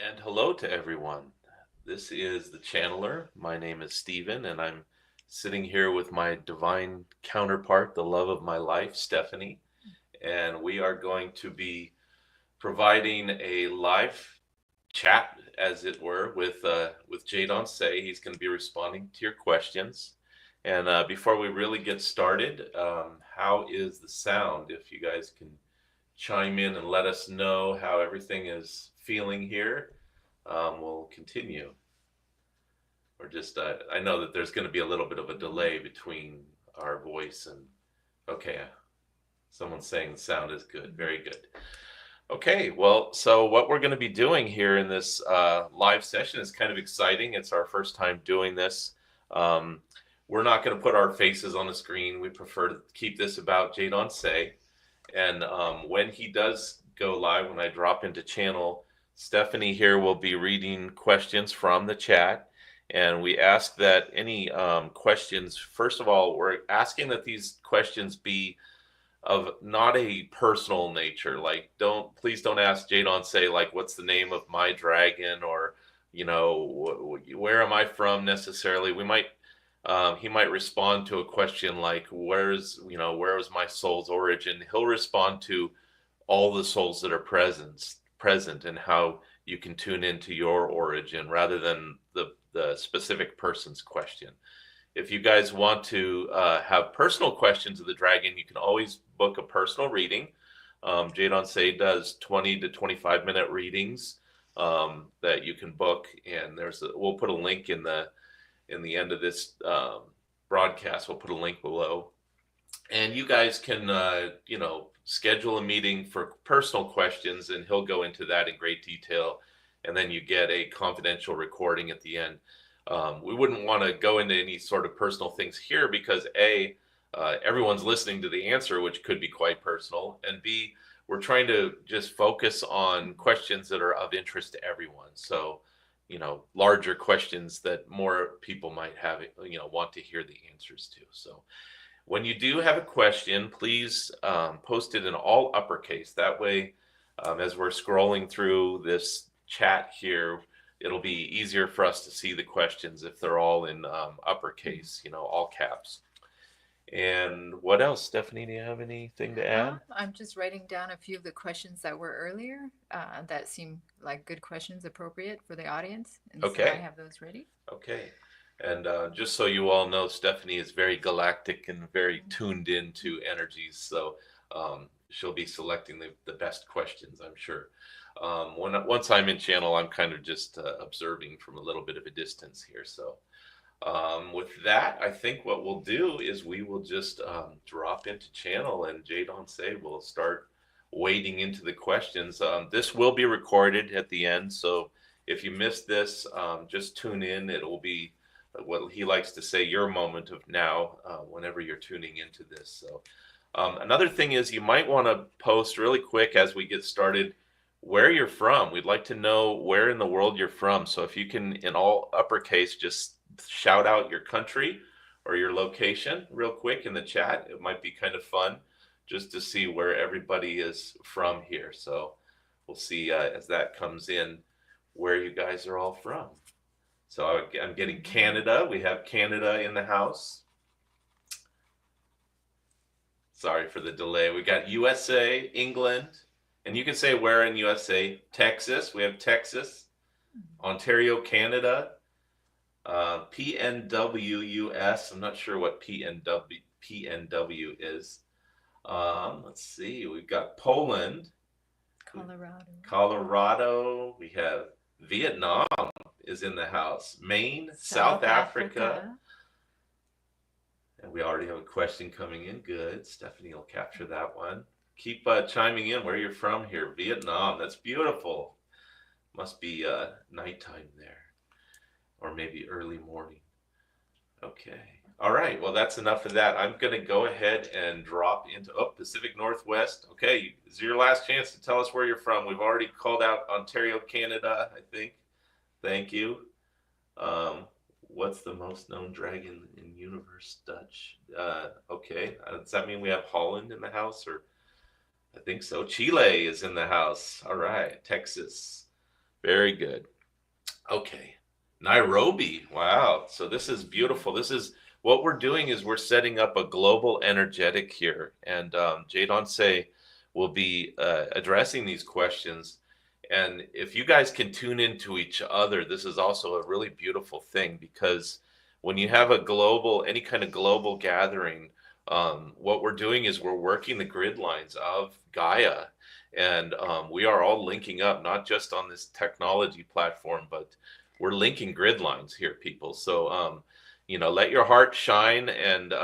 And hello to everyone. This is the Channeler. My name is Stephen, and I'm sitting here with my divine counterpart, the love of my life, Stephanie. And we are going to be providing a live chat, as it were, with Jadon Se. He's going to be responding to your questions. And before we really get started, how is the sound? If you guys can chime in and let us know how everything is feeling here, we'll continue. Or just, I know that there's going to be a little bit of a delay between our voice and, okay, someone's saying the sound is good. Very good. Okay, well, so what we're going to be doing here in this live session is kind of exciting. It's our first time doing this. Um, we're not going to put our faces on the screen. We prefer to keep this about Jadon Se. And when he does go live, when I drop into channel, Stephanie here will be reading questions from the chat. And we ask that any questions, first of all, we're asking that these questions be of not a personal nature. Like, please don't ask Jadon Se, like, what's the name of my dragon, or, where am I from necessarily. He might respond to a question like, where is my soul's origin? He'll respond to all the souls that are present, and how you can tune into your origin rather than the specific person's question. If you guys want to have personal questions of the dragon, you can always book a personal reading. Jadon Se does 20 to 25-minute readings that you can book, and we'll put a link in the end of this broadcast. We'll put a link below, and you guys can schedule a meeting for personal questions, and he'll go into that in great detail, and then you get a confidential recording at the end. We wouldn't want to go into any sort of personal things here because everyone's listening to the answer, which could be quite personal, and B, we're trying to just focus on questions that are of interest to everyone. So, larger questions that more people might have, want to hear the answers to. So when you do have a question, please post it in all uppercase. That way, as we're scrolling through this chat here, it'll be easier for us to see the questions if they're all in uppercase, all caps. And what else, Stephanie? Do you have anything to add? I'm just writing down a few of the questions that were earlier that seem like good questions, appropriate for the audience. And so I Okay. have those ready. Okay. And just so you all know, Stephanie is very galactic and very tuned into energies. So she'll be selecting the best questions, I'm sure. Once I'm in channel, I'm kind of just observing from a little bit of a distance here. So with that, I think what we'll do is we will just drop into channel, and Jadon Se will start wading into the questions. This will be recorded at the end, so if you missed this, just tune in. It will be what he likes to say, your moment of now, whenever you're tuning into this. So another thing is you might want to post really quick as we get started where you're from. We'd like to know where in the world you're from. So if you can, in all uppercase, just shout out your country or your location real quick in the chat. It might be kind of fun just to see where everybody is from here. So we'll see as that comes in where you guys are all from. So I'm getting Canada. We have Canada in the house. Sorry for the delay. We got USA, England, and you can say where in USA. Texas. We have Texas, Ontario, Canada, PNW, US. I'm not sure what PNW is. Let's see. We've got Poland, Colorado. We have Vietnam is in the house. Maine, South Africa. And we already have a question coming in. Good. Stephanie will capture that one. Keep chiming in where you're from here. Vietnam. That's beautiful. Must be nighttime there. Or maybe early morning. Okay. All right. Well, that's enough of that. I'm going to go ahead and drop into Pacific Northwest. Okay. This is your last chance to tell us where you're from. We've already called out Ontario, Canada, I think. Thank you. What's the most known dragon in universe, Dutch? Okay. Does that mean we have Holland in the house? Or I think so. Chile is in the house. All right. Texas. Very good. Okay. Nairobi. Wow. So this is beautiful. This is what we're doing is we're setting up a global energetic here. And Jadon Se will be addressing these questions. And if you guys can tune into each other, this is also a really beautiful thing because when you have a global, any kind of global gathering, what we're doing is we're working the grid lines of Gaia. And we are all linking up, not just on this technology platform, but we're linking grid lines here, people. So, let your heart shine and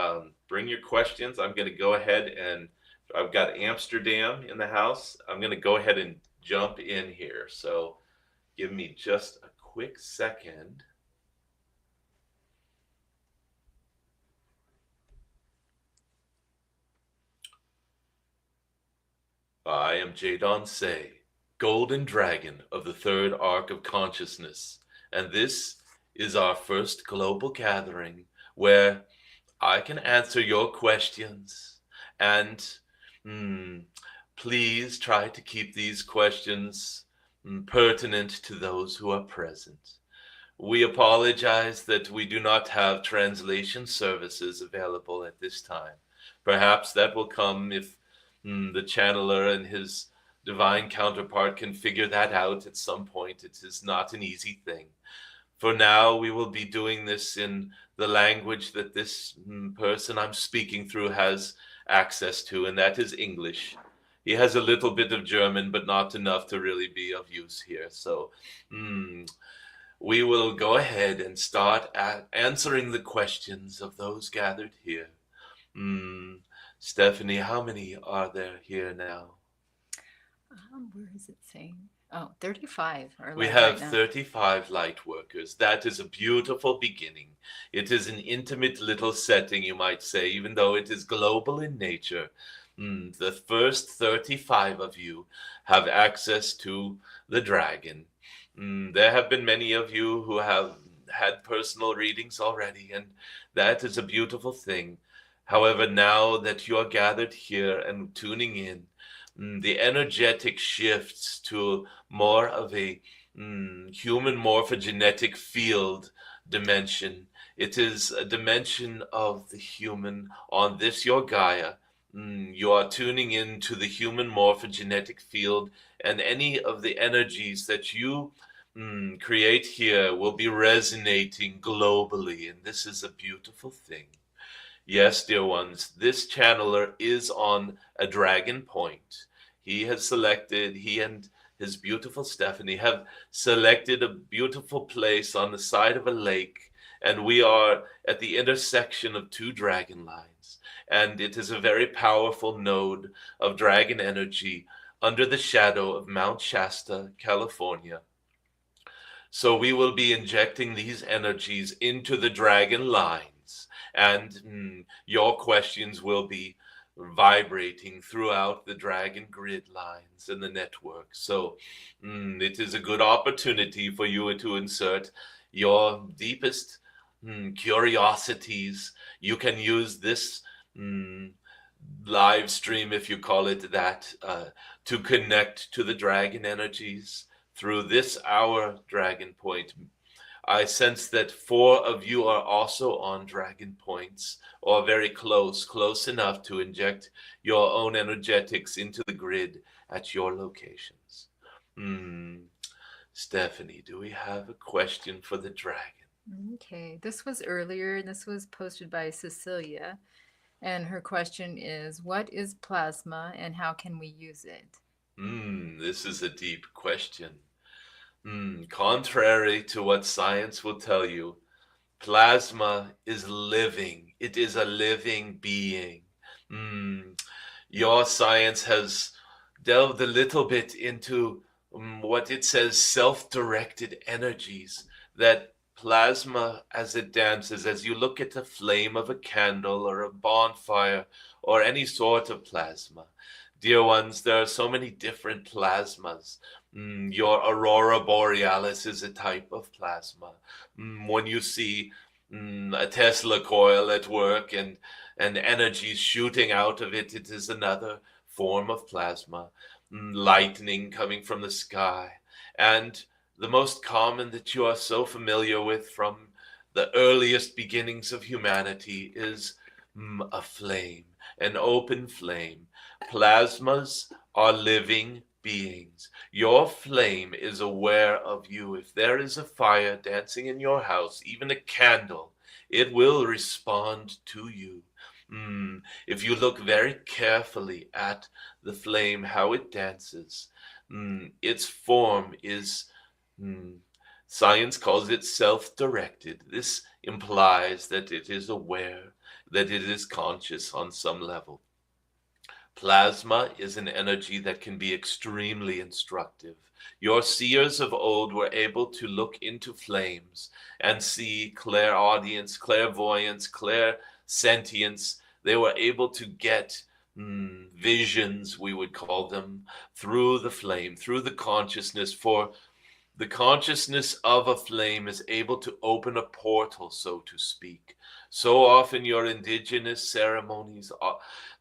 bring your questions. I'm going to go ahead and I've got Amsterdam in the house. I'm going to go ahead and jump in here. So, give me just a quick second. I am Jadon Se, Golden Dragon of the Third Arc of Consciousness, and this is our first global gathering where I can answer your questions. And please try to keep these questions pertinent to those who are present. We apologize that we do not have translation services available at this time. Perhaps that will come if the channeler and his divine counterpart can figure that out at some point. It is not an easy thing. For now, we will be doing this in the language that this person I'm speaking through has access to, and that is English. He has a little bit of German, but not enough to really be of use here. So, we will go ahead and start answering the questions of those gathered here. Stephanie, how many are there here now? Where is it saying? Oh, 35 are We live have right now. 35 light workers. That is a beautiful beginning. It is an intimate little setting, you might say, even though it is global in nature. The first 35 of you have access to the dragon. There have been many of you who have had personal readings already, and that is a beautiful thing. However, now that you are gathered here and tuning in, the energetic shifts to more of a human morphogenetic field dimension. It is a dimension of the human on this your Gaia. You are tuning into the human morphogenetic field, and any of the energies that you create here will be resonating globally, and this is a beautiful thing. Yes, dear ones, this channeler is on a dragon point. He and his beautiful Stephanie have selected a beautiful place on the side of a lake, and we are at the intersection of two dragon lines. And it is a very powerful node of dragon energy under the shadow of Mount Shasta, California. So we will be injecting these energies into the dragon lines, and your questions will be vibrating throughout the dragon grid lines and the network. So it is a good opportunity for you to insert your deepest curiosities. You can use this live stream, if you call it that, to connect to the dragon energies through this hour dragon point. I sense that 4 of you are also on dragon points, or very close enough to inject your own energetics into the grid at your locations. Stephanie, do we have a question for the dragon? Okay, this was earlier. This was posted by Cecilia. And her question is, what is plasma and how can we use it? This is a deep question. Contrary to what science will tell you, plasma is living. It is a living being. Your science has delved a little bit into what it says self-directed energies, that plasma as it dances, as you look at the flame of a candle or a bonfire or any sort of plasma. Dear ones, there are so many different plasmas. Your aurora borealis is a type of plasma. When you see a Tesla coil at work and energy shooting out of it, it is another form of plasma. Lightning coming from the sky. And the most common that you are so familiar with from the earliest beginnings of humanity is a flame, an open flame. Plasmas are living beings. Your flame is aware of you. If there is a fire dancing in your house, even a candle, it will respond to you. If you look very carefully at the flame, how it dances, its form is, mm, science calls it self-directed. This implies that it is aware, that it is conscious on some level. Plasma is an energy that can be extremely instructive. Your seers of old were able to look into flames and see clairaudience, clairvoyance, clairsentience. They were able to get visions, we would call them, through the flame, through the consciousness. For the consciousness of a flame is able to open a portal, so to speak. So often your indigenous ceremonies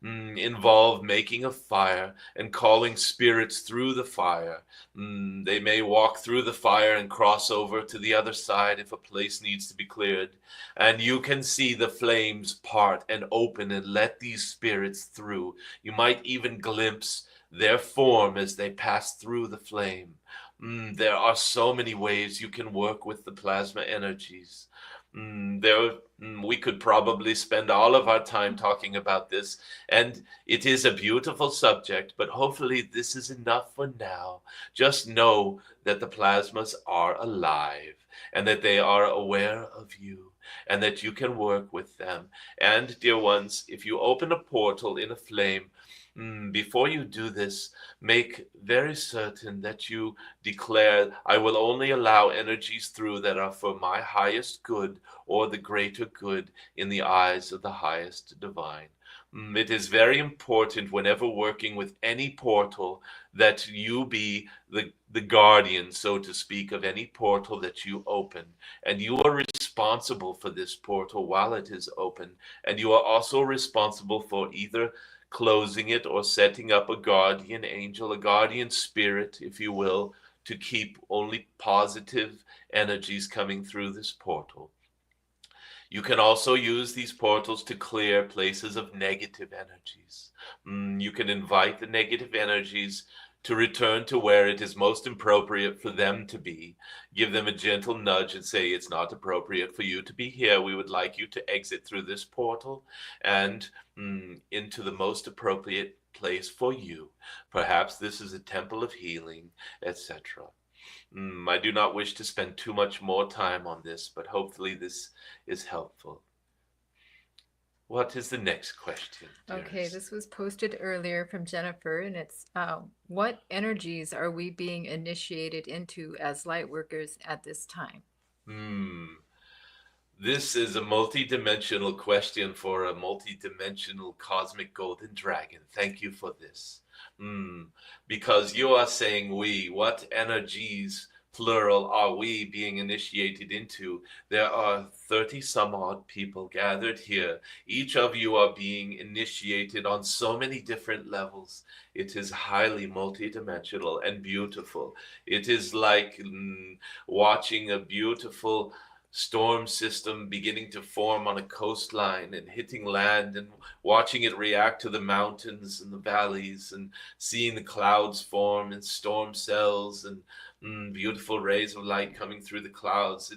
involve making a fire and calling spirits through the fire. They may walk through the fire and cross over to the other side if a place needs to be cleared. And you can see the flames part and open and let these spirits through. You might even glimpse their form as they pass through the flame. There are so many ways you can work with the plasma energies. We could probably spend all of our time talking about this, and it is a beautiful subject, but hopefully this is enough for now. Just know that the plasmas are alive, and that they are aware of you, and that you can work with them. And dear ones, if you open a portal in a flame, before you do this, make very certain that you declare, I will only allow energies through that are for my highest good or the greater good in the eyes of the highest divine. It is very important whenever working with any portal that you be the guardian, so to speak, of any portal that you open. And you are responsible for this portal while it is open. And you are also responsible for either closing it or setting up a guardian angel, a guardian spirit, if you will, to keep only positive energies coming through this portal. You can also use these portals to clear places of negative energies. You can invite the negative energies to return to where it is most appropriate for them to be. Give them a gentle nudge and say, it's not appropriate for you to be here. We would like you to exit through this portal and into the most appropriate place for you. Perhaps this is a temple of healing, etc. I do not wish to spend too much more time on this, but hopefully this is helpful. What is the next question, dearest? Okay, this was posted earlier from Jennifer, and it's what energies are we being initiated into as light workers at this time? This is a multi-dimensional question for a multi-dimensional cosmic golden dragon. Thank you for this. Because you are saying we, what energies, plural, are we being initiated into? There are 30 some odd people gathered here. Each of you are being initiated on so many different levels. It is highly multidimensional and beautiful. It is like watching a beautiful storm system beginning to form on a coastline and hitting land, and watching it react to the mountains and the valleys, and seeing the clouds form in storm cells, and beautiful rays of light coming through the clouds.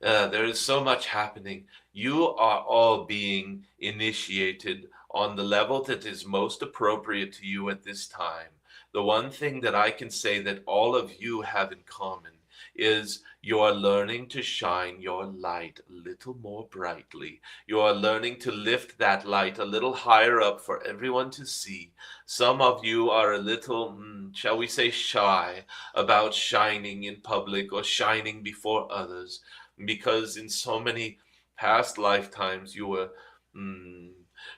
There is so much happening. You are all being initiated on the level that is most appropriate to you at this time. The one thing that I can say that all of you have in common is you are learning to shine your light a little more brightly. You are learning to lift that light a little higher up for everyone to see. Some of you are a little, shall we say, shy about shining in public or shining before others, because in so many past lifetimes you were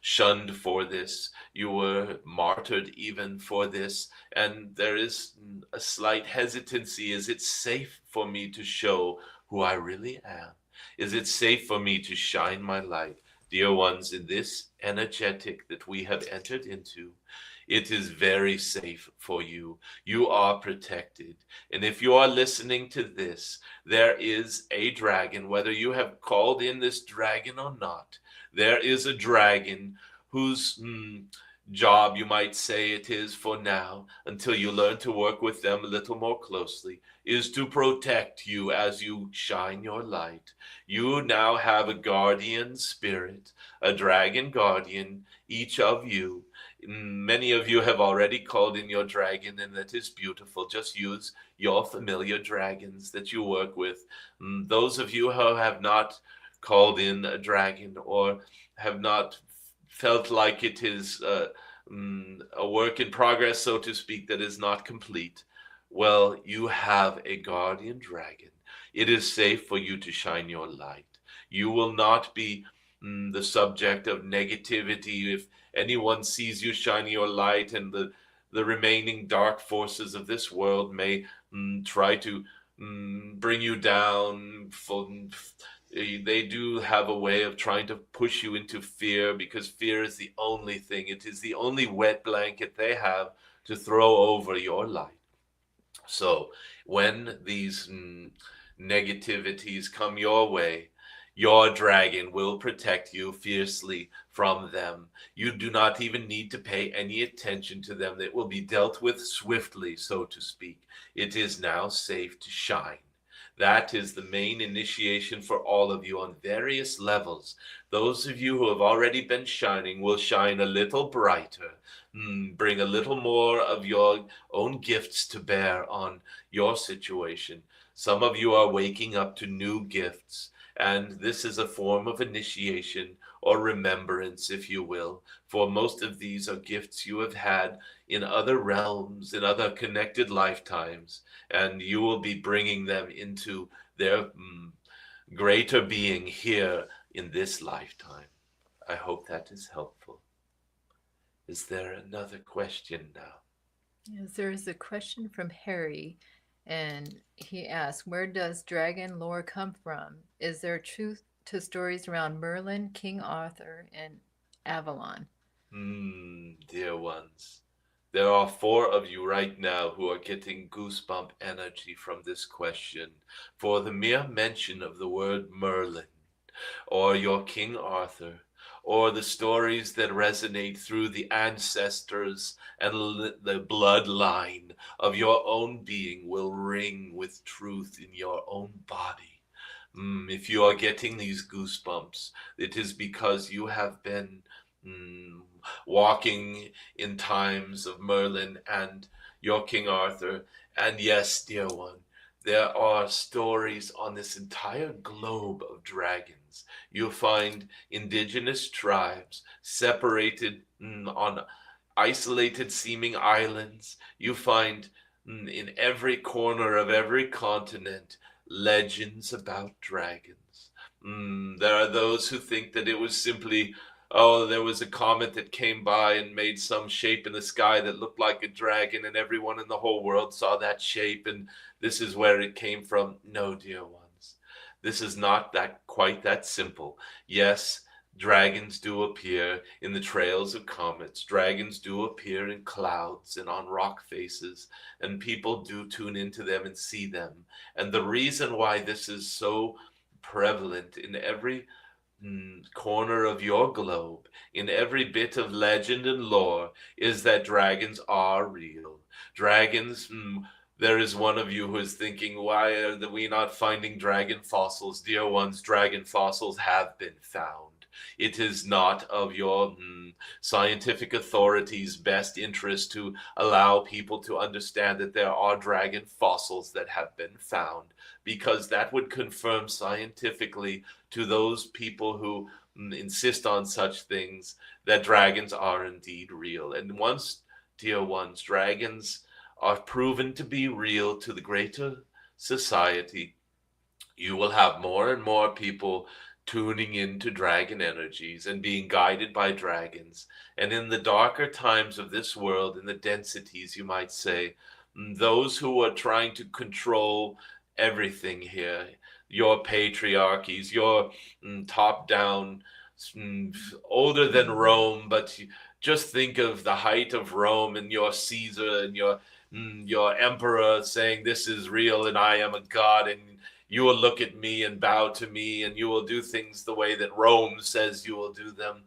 shunned for this. You were martyred even for this. And there is a slight hesitancy. Is it safe for me to show who I really am? Is it safe for me to shine my light? Dear ones, in this energetic that we have entered into, It is very safe for you. You are protected. And if you are listening to this, there is a dragon, whether you have called in this dragon or not. There is a dragon whose job, you might say it is for now, until you learn to work with them a little more closely, is to protect you as you shine your light. You now have a guardian spirit, a dragon guardian, each of you. Many of you have already called in your dragon, and that is beautiful. Just use your familiar dragons that you work with. Those of you who have not called in a dragon or have not felt like it is a work in progress, so to speak, that is not complete, well, you have a guardian dragon. It is safe for you to shine your light. You will not be the subject of negativity if anyone sees you shining your light, and the remaining dark forces of this world may try to bring you down. They do have a way of trying to push you into fear, because fear is the only thing, it is the only wet blanket they have to throw over your light. So when these negativities come your way, your dragon will protect you fiercely from them. You do not even need to pay any attention to them. It will be dealt with swiftly, so to speak. It is now safe to shine. That is the main initiation for all of you on various levels. Those of you who have already been shining will shine a little brighter, bring a little more of your own gifts to bear on your situation. Some of you are waking up to new gifts, and this is a form of initiation or remembrance, if you will. For most of these are gifts you have had in other realms, in other connected lifetimes, and you will be bringing them into their greater being here in this lifetime. I hope that is helpful. Is there another question now? Yes, there is a question from Harry, and he asks, where does dragon lore come from? Is there truth to stories around Merlin, King Arthur, and Avalon? Dear ones, there are 4 of you right now who are getting goosebump energy from this question. For the mere mention of the word Merlin, or your King Arthur, or the stories that resonate through the ancestors and the bloodline of your own being will ring with truth in your own body. If you are getting these goosebumps, it is because you have been walking in times of Merlin and your King Arthur. And yes, dear one, there are stories on this entire globe of dragons. You'll find indigenous tribes separated on isolated seeming islands. You find in every corner of every continent legends about dragons. There are those who think that it was simply, oh, there was a comet that came by and made some shape in the sky that looked like a dragon, and everyone in the whole world saw that shape, and this is where it came from. No, dear ones, this is not that quite that simple. Yes, dragons do appear in the trails of comets. Dragons do appear in clouds and on rock faces, and people do tune into them and see them. And the reason why this is so prevalent in every corner of your globe, in every bit of legend and lore, is that dragons are real. Dragons, there is one of you who is thinking, why are we not finding dragon fossils? Dear ones, dragon fossils have been found. It is not of your scientific authorities' best interest to allow people to understand that there are dragon fossils that have been found, because that would confirm scientifically to those people who insist on such things that dragons are indeed real. And once, dear ones, dragons are proven to be real to the greater society, you will have more and more people tuning into dragon energies and being guided by dragons. And in the darker times of this world, in the densities, you might say, those who are trying to control everything here, your patriarchies, your top down, older than Rome, but just think of the height of Rome and your Caesar and your emperor saying, "This is real and I am a god, and you will look at me and bow to me, and you will do things the way that Rome says you will do them."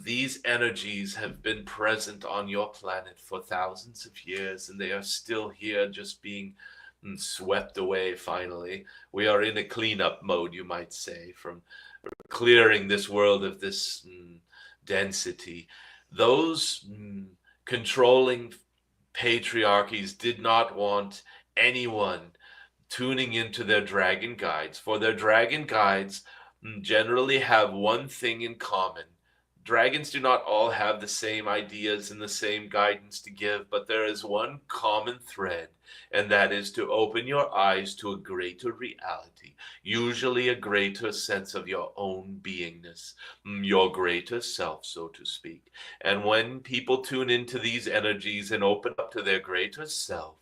These energies have been present on your planet for thousands of years, and they are still here, just being swept away finally. We are in a cleanup mode, you might say, from clearing this world of this density. Those controlling patriarchies did not want anyone tuning into their dragon guides, for their dragon guides generally have one thing in common. Dragons do not all have the same ideas and the same guidance to give, but there is one common thread, and that is to open your eyes to a greater reality, usually a greater sense of your own beingness, your greater self, so to speak. And when people tune into these energies and open up to their greater self,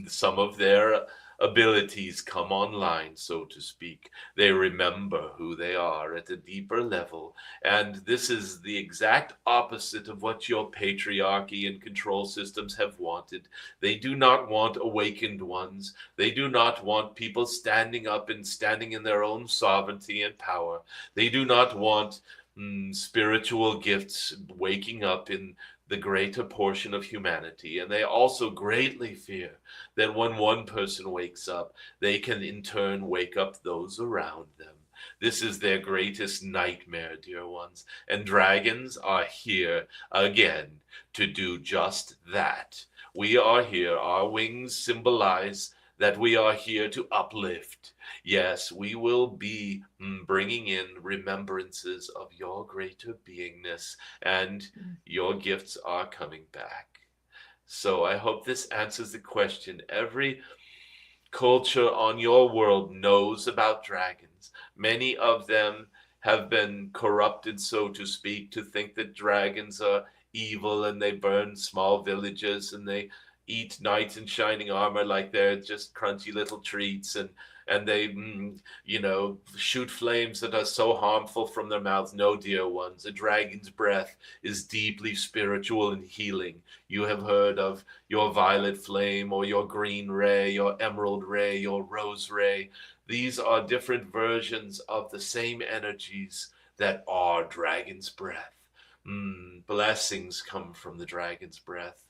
some of their abilities come online, so to speak. They remember who they are at a deeper level. And this is the exact opposite of what your patriarchy and control systems have wanted. They do not want awakened ones. They do not want people standing up and standing in their own sovereignty and power. They do not want spiritual gifts waking up in the greater portion of humanity. And they also greatly fear that when one person wakes up, they can in turn wake up those around them. This is their greatest nightmare, dear ones. And dragons are here again to do just that. We are here. Our wings symbolize that we are here to uplift. Yes, we will be bringing in remembrances of your greater beingness, and your gifts are coming back. So I hope this answers the question. Every culture on your world knows about dragons. Many of them have been corrupted, so to speak, to think that dragons are evil and they burn small villages and they eat knights in shining armor like they're just crunchy little treats, and they shoot flames that are so harmful from their mouths. No, dear ones, a dragon's breath is deeply spiritual and healing. You have heard of your violet flame or your green ray, your emerald ray, your rose ray. These are different versions of the same energies that are dragon's breath. Blessings come from the dragon's breath.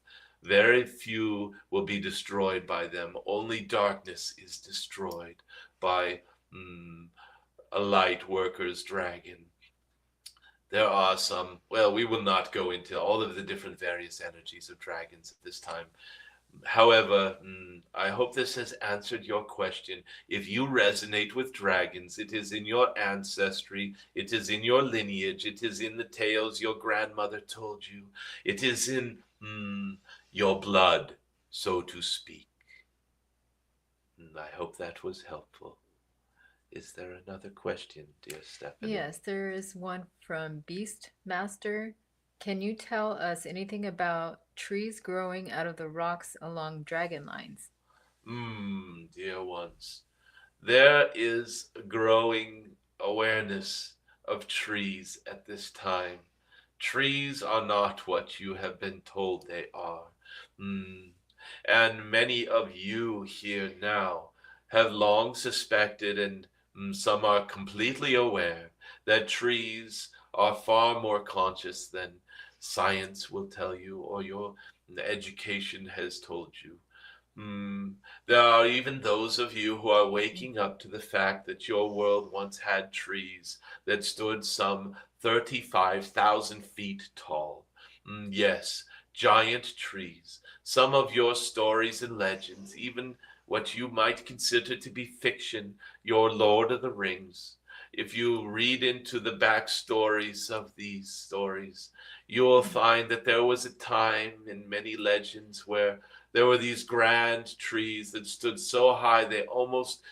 Very few will be destroyed by them. Only darkness is destroyed by a light worker's dragon. There are some, well, we will not go into all of the different various energies of dragons at this time. However, I hope this has answered your question. If you resonate with dragons, it is in your ancestry, it is in your lineage, it is in the tales your grandmother told you, it is in your blood, so to speak. I hope that was helpful. Is there another question, dear Stephanie? Yes, there is one from Beastmaster. Can you tell us anything about trees growing out of the rocks along dragon lines? Dear ones, there is a growing awareness of trees at this time. Trees are not what you have been told they are. And many of you here now have long suspected, and some are completely aware, that trees are far more conscious than science will tell you or your education has told you. There are even those of you who are waking up to the fact that your world once had trees that stood some 35,000 feet tall. Yes, giant trees. Some of your stories and legends, even what you might consider to be fiction, your Lord of the Rings. If you read into the backstories of these stories, you will find that there was a time in many legends where there were these grand trees that stood so high they almost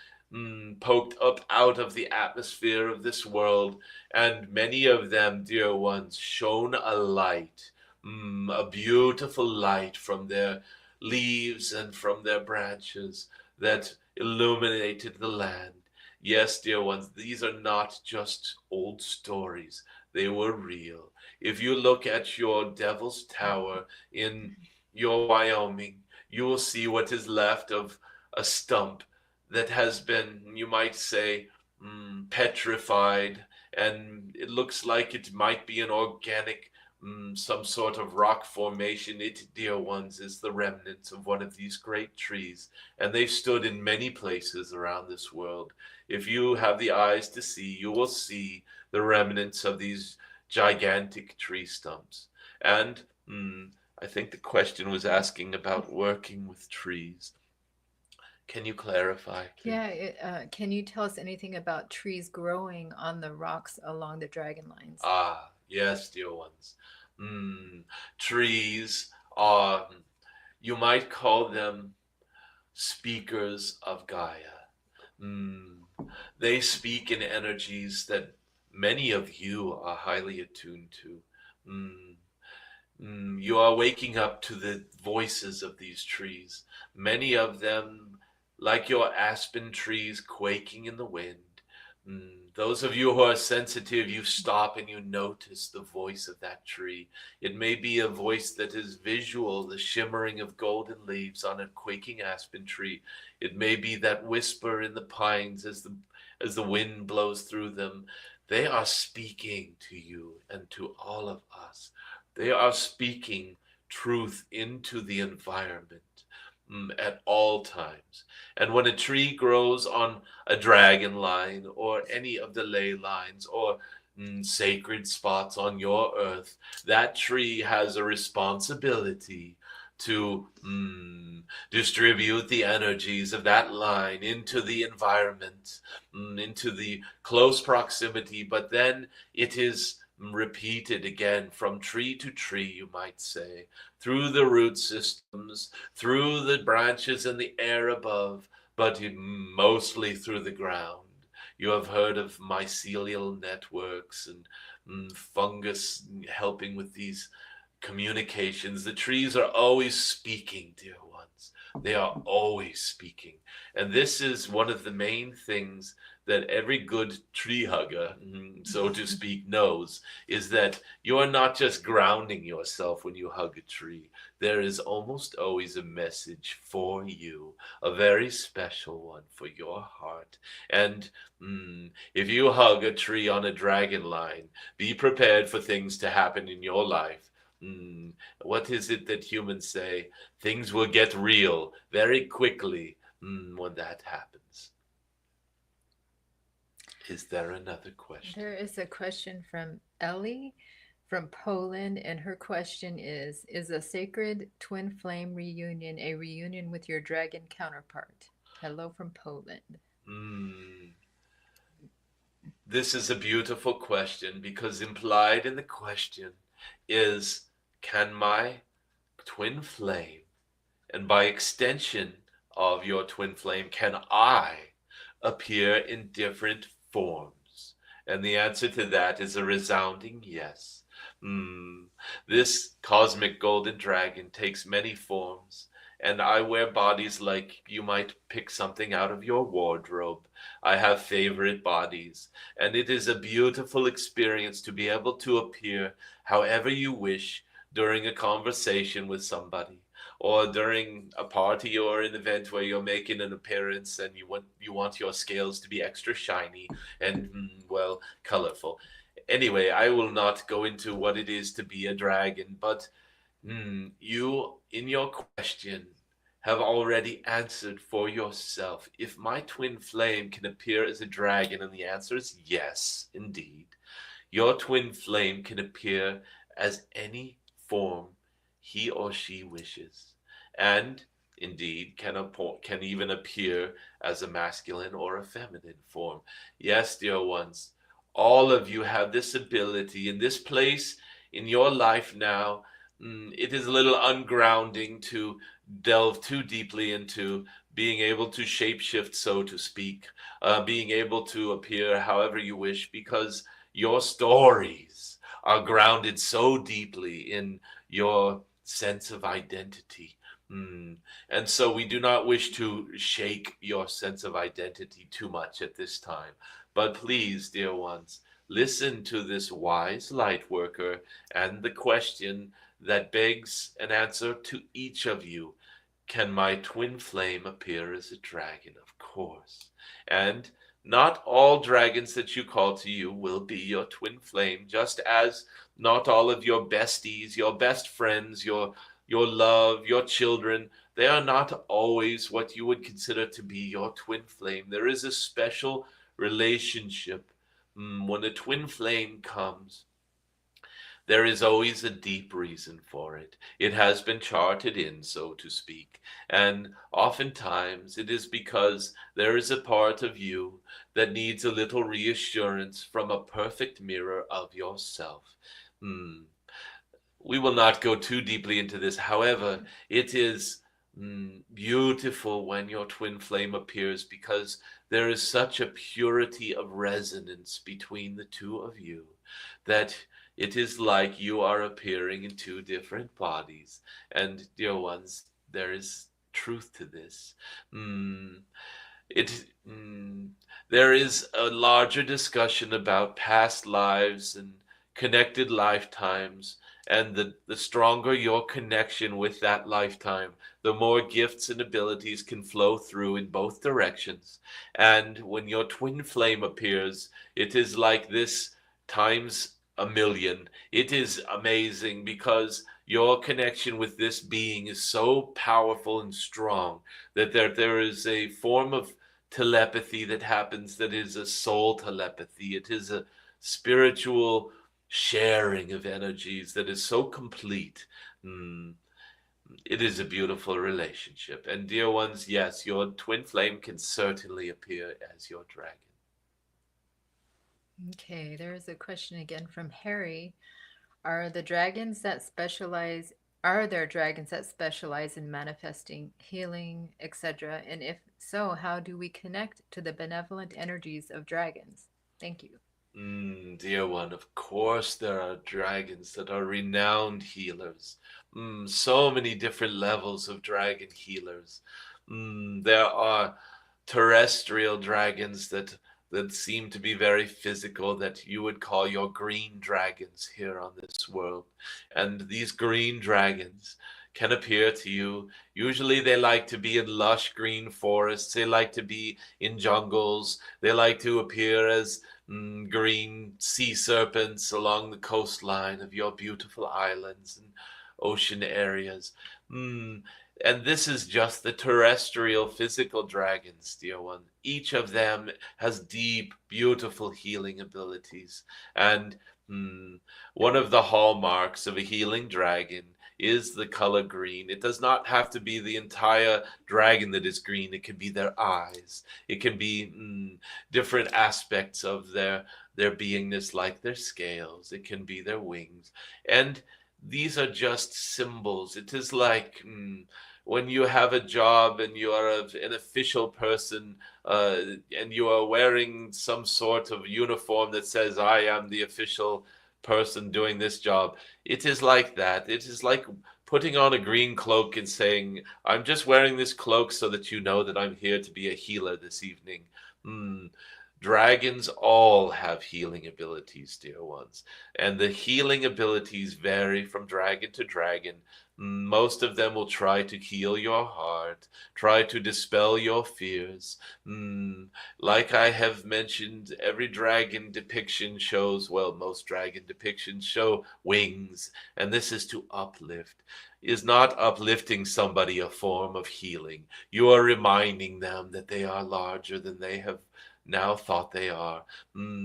poked up out of the atmosphere of this world, and many of them, dear ones, shone a light, a beautiful light from their leaves and from their branches that illuminated the land. Yes, dear ones, these are not just old stories. They were real. If you look at your Devil's Tower in your Wyoming, you will see what is left of a stump that has been, you might say, petrified, and it looks like it might be an organic, some sort of rock formation. It, dear ones, is the remnants of one of these great trees, and they've stood in many places around this world. If you have the eyes to see, you will see the remnants of these gigantic tree stumps. And I think the question was asking about working with trees. Can you clarify, Yeah, please? can you tell us anything about trees growing on the rocks along the dragon lines? Ah, yes, dear ones. Mm, trees are, you might call them speakers of Gaia. Mm, they speak in energies that many of you are highly attuned to. Mm, you are waking up to the voices of these trees, many of them, like your aspen trees, quaking in the wind. Those of you who are sensitive, you stop and you notice the voice of that tree. It may be a voice that is visual, the shimmering of golden leaves on a quaking aspen tree. It may be that whisper in the pines as the wind blows through them. They are speaking to you and to all of us. They are speaking truth into the environment, at all times. And when a tree grows on a dragon line or any of the ley lines or sacred spots on your earth, that tree has a responsibility to distribute the energies of that line into the environment, into the close proximity, but then it is repeated again from tree to tree, you might say, through the root systems, through the branches in the air above, but mostly through the ground. You have heard of mycelial networks and fungus helping with these communications. The trees are always speaking, dear ones. They are always speaking. And this is one of the main things that every good tree hugger, so to speak, knows, is that you are not just grounding yourself when you hug a tree. There is almost always a message for you, a very special one for your heart. And if you hug a tree on a dragon line, be prepared for things to happen in your life. Mm, what is it that humans say? Things will get real very quickly when that happens. Is there another question? There is a question from Ellie from Poland, and her question is a sacred twin flame reunion a reunion with your dragon counterpart? Hello from Poland. Mm, this is a beautiful question because implied in the question is, can my twin flame, and by extension of your twin flame, can I appear in different forms? And the answer to that is a resounding yes. Mm, this cosmic golden dragon takes many forms, and I wear bodies like you might pick something out of your wardrobe. I have favorite bodies, and it is a beautiful experience to be able to appear however you wish during a conversation with somebody, or during a party or an event where you're making an appearance and you want your scales to be extra shiny and well, colorful. Anyway, I will not go into what it is to be a dragon, but you in your question have already answered for yourself. If my twin flame can appear as a dragon, and the answer is yes, indeed, your twin flame can appear as any form he or she wishes, and indeed can even appear as a masculine or a feminine form. Yes, dear ones, all of you have this ability in this place in your life now. It is a little ungrounding to delve too deeply into being able to shapeshift, so to speak, being able to appear however you wish, because your stories are grounded so deeply in your sense of identity. Mm. And so we do not wish to shake your sense of identity too much at this time. But please, dear ones, listen to this wise light worker and the question that begs an answer to each of you. Can my twin flame appear as a dragon? Of course. And not all dragons that you call to you will be your twin flame, just as not all of your besties, your best friends, your love, your children, they are not always what you would consider to be your twin flame. There is a special relationship. When a twin flame comes, there is always a deep reason for it. It has been charted in, so to speak. And oftentimes it is because there is a part of you that needs a little reassurance from a perfect mirror of yourself. Hmm. We will not go too deeply into this. However, it is beautiful when your twin flame appears because there is such a purity of resonance between the two of you that it is like you are appearing in two different bodies. And, dear ones, there is truth to this. Mm, it there is a larger discussion about past lives and connected lifetimes, and the stronger your connection with that lifetime, the more gifts and abilities can flow through in both directions. And when your twin flame appears, it is like this times a million. It is amazing because your connection with this being is so powerful and strong that there is a form of telepathy that happens that is a soul telepathy. It is a spiritual sharing of energies that is so complete. Mm, it is a beautiful relationship. And dear ones, yes, your twin flame can certainly appear as your dragon. Okay, there's a question again from Harry. Are the dragons that specialize are there dragons that specialize in manifesting, healing, etc.? And if so, how do we connect to the benevolent energies of dragons? Thank you. Dear one, of course there are dragons that are renowned healers. So many different levels of dragon healers. There are terrestrial dragons that seem to be very physical, that you would call your green dragons here on this world. And these green dragons can appear to you. Usually they like to be in lush green forests. They like to be in jungles. They like to appear as green sea serpents along the coastline of your beautiful islands and ocean areas. Mm, and this is just the terrestrial physical dragons, dear one. Each of them has deep, beautiful healing abilities. And mm, one of the hallmarks of a healing dragon is the color green. It does not have to be the entire dragon that is green. It can be their eyes. It can be different aspects of their beingness, like their scales. It can be their wings. And these are just symbols. It is like when you have a job and you are an official person, and you are wearing some sort of uniform that says, I am the official person doing this job. It is like that. It is like putting on a green cloak and saying, I'm just wearing this cloak so that you know that I'm here to be a healer this evening. Mm, Dragons all have healing abilities, dear ones, and the healing abilities vary from dragon to dragon. Most of them will try to heal your heart, try to dispel your fears. Like I have mentioned, every dragon depiction shows, well, most dragon depictions show wings, and this is to uplift. Is not uplifting somebody a form of healing? You are reminding them that they are larger than they have now thought they are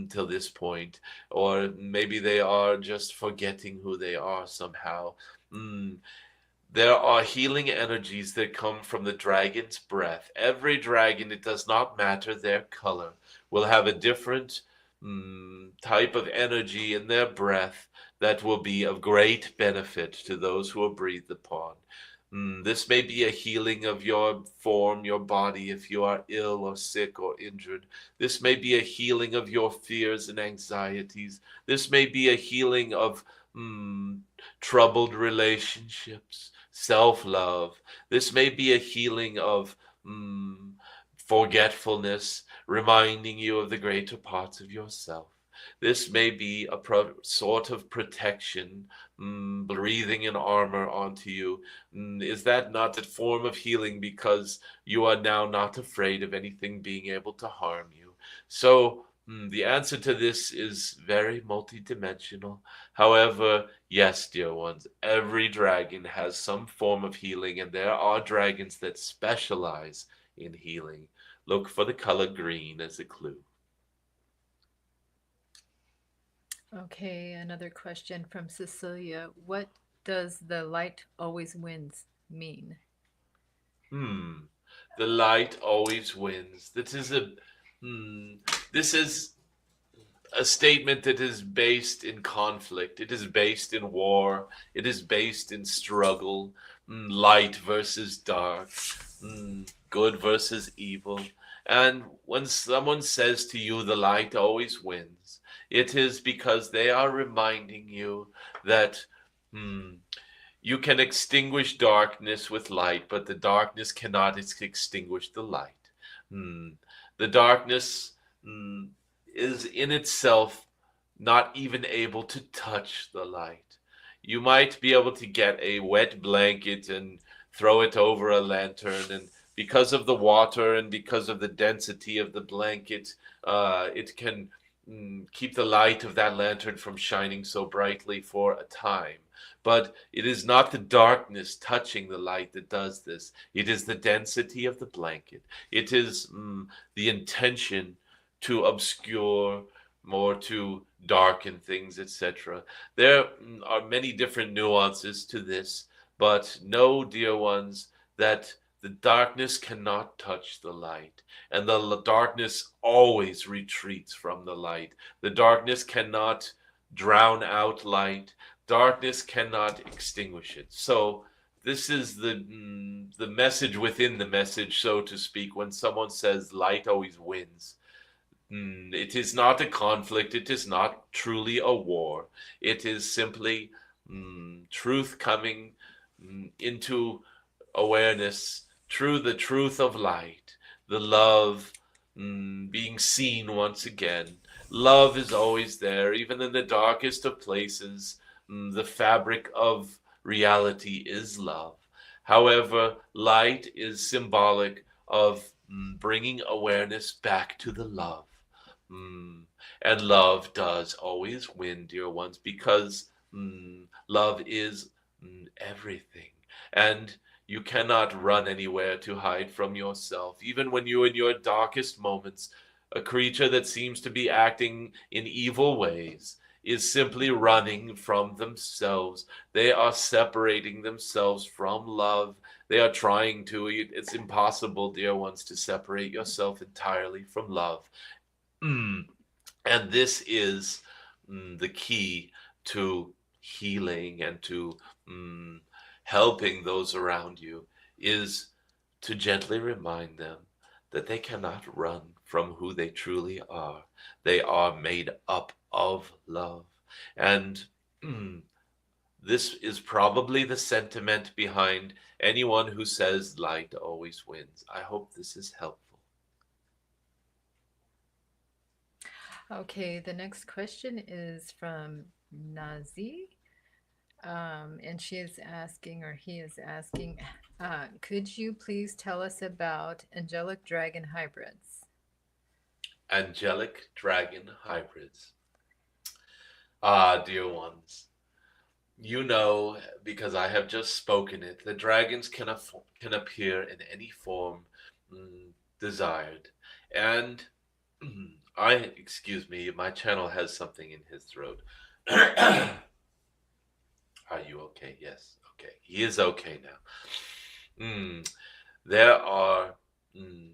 till this point, or maybe they are just forgetting who they are somehow. Mm, there are healing energies that come from the dragon's breath. Every dragon, it does not matter their color, will have a different type of energy in their breath that will be of great benefit to those who are breathed upon. This may be a healing of your form, your body, if you are ill or sick or injured. This may be a healing of your fears and anxieties. This may be a healing of troubled relationships, self-love. This may be a healing of mm, forgetfulness, reminding you of the greater parts of yourself. This may be a sort of protection, breathing an armor onto you. Is that not a form of healing because you are now not afraid of anything being able to harm you? So, the answer to this is very multidimensional. However, yes, dear ones, every dragon has some form of healing, and there are dragons that specialize in healing. Look for the color green as a clue. Okay, another question from Cecilia. What does the light always wins mean? Hmm. The light always wins. Hmm. This is a statement that is based in conflict. It is based in war. It is based in struggle. Light versus dark. Good versus evil. And when someone says to you, the light always wins, it is because they are reminding you that hmm, you can extinguish darkness with light, but the darkness cannot extinguish the light. Hmm. The darkness hmm, is in itself not even able to touch the light. You might be able to get a wet blanket and throw it over a lantern, and because of the water and because of the density of the blanket, it can keep the light of that lantern from shining so brightly for a time. But it is not the darkness touching the light that does this. It is the density of the blanket. It is the intention to obscure, more to darken things, etc. There are many different nuances to this, but know, dear ones, that the darkness cannot touch the light, and the darkness always retreats from the light. The darkness cannot drown out light. Darkness cannot extinguish it. So this is the message within the message, so to speak. When someone says light always wins, it is not a conflict. It is not truly a war. It is simply truth coming into awareness through the truth of light, the love being seen once again. Love is always there, even in the darkest of places. The fabric of reality is love. However, light is symbolic of bringing awareness back to the love. Mm, and love does always win, dear ones, because love is everything. And you cannot run anywhere to hide from yourself. Even when you're in your darkest moments, a creature that seems to be acting in evil ways is simply running from themselves. They are separating themselves from love. They are trying to. It's impossible, dear ones, to separate yourself entirely from love. Mm. And this is the key to healing and to mm, helping those around you is to gently remind them that they cannot run from who they truly are. They are made up of love. And mm, this is probably the sentiment behind anyone who says light always wins. I hope this is helpful. Okay, the next question is from Nazi. And she is asking, or he is asking, could you please tell us about angelic dragon hybrids? Angelic dragon hybrids. Ah, dear ones, you know, because I have just spoken it, the dragons can appear in any form desired. And excuse me, my channel has something in his throat. Are you okay? Yes, okay. He is okay now. There are mm,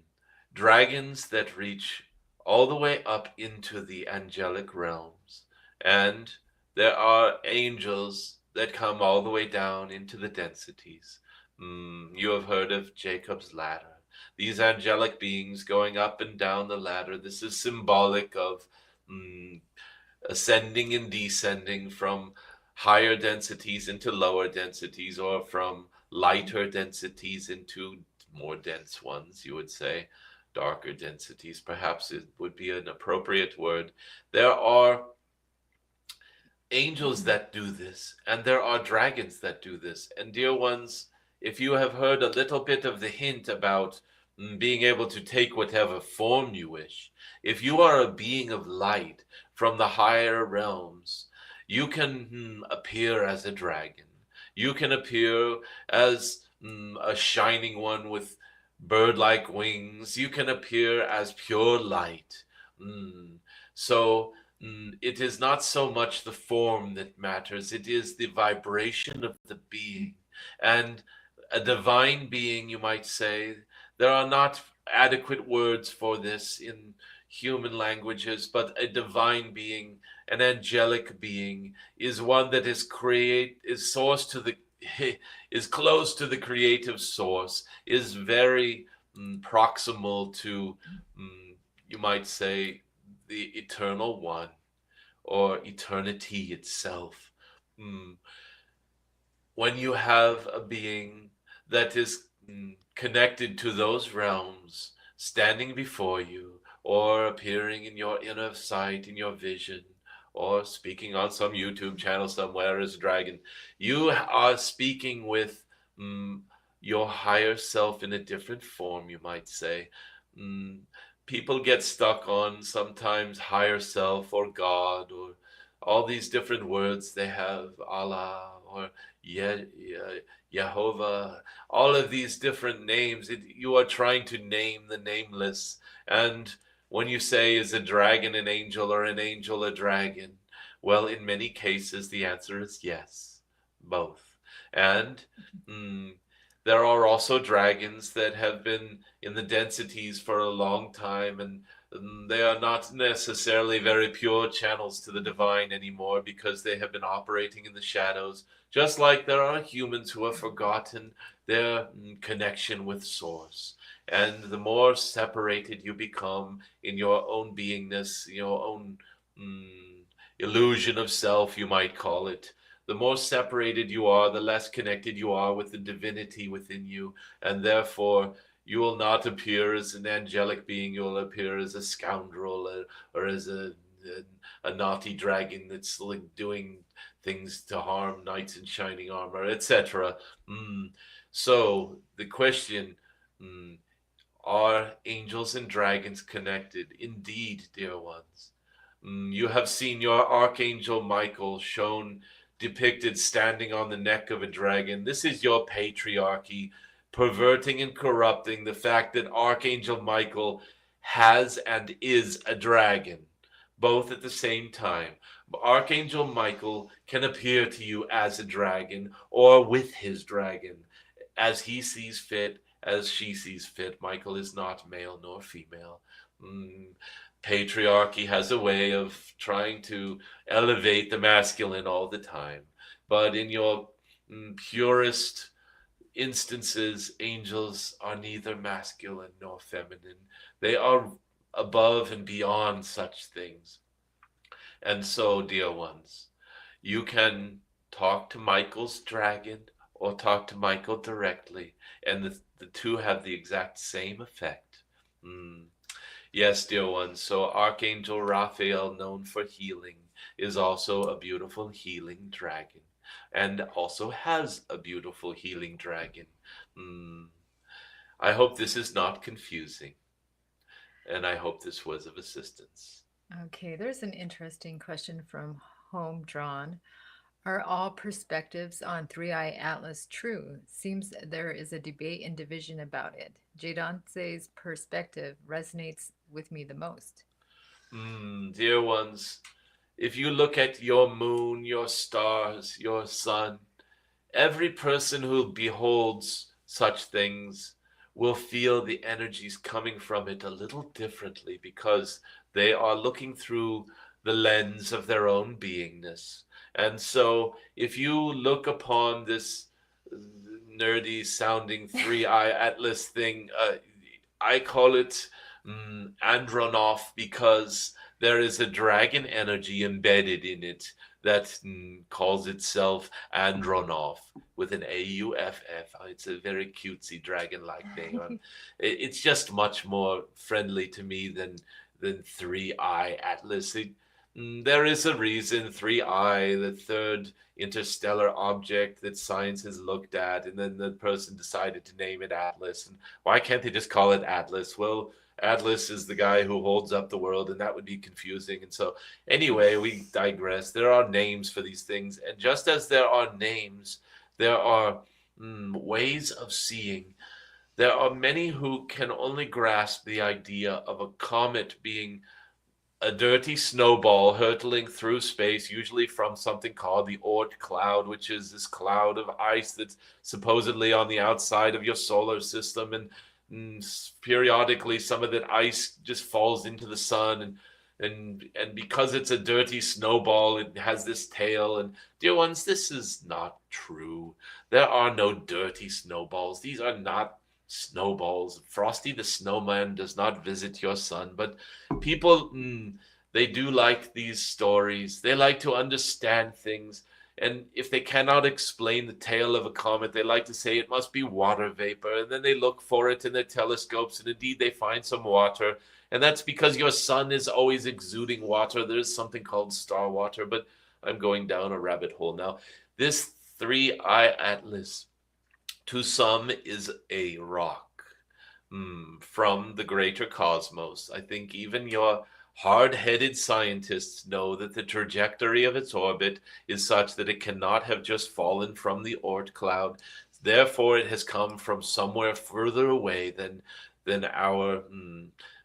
dragons that reach all the way up into the angelic realms, and there are angels that come all the way down into the densities. You have heard of Jacob's ladder. These angelic beings going up and down the ladder. This is symbolic of mm, ascending and descending from higher densities into lower densities, or from lighter densities into more dense ones, you would say. Darker densities, perhaps it would be an appropriate word. There are angels that do this, and there are dragons that do this. And dear ones, if you have heard a little bit of the hint about being able to take whatever form you wish, if you are a being of light from the higher realms, you can appear as a dragon. You can appear as a shining one with bird-like wings. You can appear as pure light. Mm. So it is not so much the form that matters, it is the vibration of the being. And a divine being, you might say, there are not adequate words for this in human languages, but a divine being, an angelic being, is one that is source to the is close to the creative source, is very proximal to, you might say, the eternal one or eternity itself. Mm. When you have a being that is connected to those realms, standing before you, or appearing in your inner sight, in your vision, or speaking on some YouTube channel somewhere as a dragon, you are speaking with mm, your higher self in a different form, you might say. Mm, People get stuck on sometimes higher self or God or all these different words they have, Allah or Yehovah, all of these different names. You are trying to name the nameless. And when you say, is a dragon an angel or an angel a dragon? Well, in many cases, the answer is yes, both. And mm, there are also dragons that have been in the densities for a long time, and they are not necessarily very pure channels to the divine anymore because they have been operating in the shadows, just like there are humans who have forgotten their connection with Source. And the more separated you become in your own beingness, your own illusion of self, you might call it, the more separated you are, the less connected you are with the divinity within you, and therefore you will not appear as an angelic being. You will appear as a scoundrel or as a naughty dragon that's like doing things to harm knights in shining armor, etc. So the question: mm, Are angels and dragons connected? Indeed, dear ones. You have seen your archangel Michael shown depicted standing on the neck of a dragon. This is your patriarchy perverting and corrupting the fact that Archangel Michael has and is a dragon, both at the same time. Archangel Michael can appear to you as a dragon or with his dragon, as he sees fit, as she sees fit. Michael is not male nor female. Mm, Patriarchy has a way of trying to elevate the masculine all the time. But in your purest instances, angels are neither masculine nor feminine. They are above and beyond such things. And so, dear ones, you can talk to Michael's dragon or talk to Michael directly, and the two have the exact same effect. Mm. Yes, dear ones. So Archangel Raphael, known for healing, is also a beautiful healing dragon, and also has a beautiful healing dragon. Mm. I hope this is not confusing, and I hope this was of assistance. Okay, there's an interesting question from Home Drawn. Are all perspectives on Three Eye Atlas true? Seems there is a debate and division about it. Jadon Se's perspective resonates with me the most. Dear ones, if you look at your moon, your stars, your sun, every person who beholds such things will feel the energies coming from it a little differently because they are looking through the lens of their own beingness. And so, if you look upon this nerdy sounding three eye atlas thing, I call it Andronoff because there is a dragon energy embedded in it that calls itself Andronoff with an AUFF. It's a very cutesy dragon-like name. It's just much more friendly to me than Three Eye Atlas. There is a reason Three Eye, the third interstellar object that science has looked at, and then the person decided to name it Atlas. And why can't they just call it Atlas? Well, Atlas is the guy who holds up the world, and that would be confusing. And so, anyway, we digress. There are names for these things, and just as there are names, there are ways of seeing. There are many who can only grasp the idea of a comet being a dirty snowball hurtling through space, usually from something called the Oort cloud, which is this cloud of ice that's supposedly on the outside of your solar system. And periodically, some of that ice just falls into the sun, and because it's a dirty snowball, it has this tail. And dear ones, this is not true. There are no dirty snowballs. These are not snowballs. Frosty the Snowman does not visit your son, but people, they do like these stories. They like to understand things. And if they cannot explain the tail of a comet, they like to say it must be water vapor. And then they look for it in their telescopes, and indeed they find some water. And that's because your sun is always exuding water. There's something called star water, but I'm going down a rabbit hole now. This Three-Eye Atlas, to some, is a rock from the greater cosmos. I think even your hard-headed scientists know that the trajectory of its orbit is such that it cannot have just fallen from the Oort cloud. Therefore, it has come from somewhere further away than our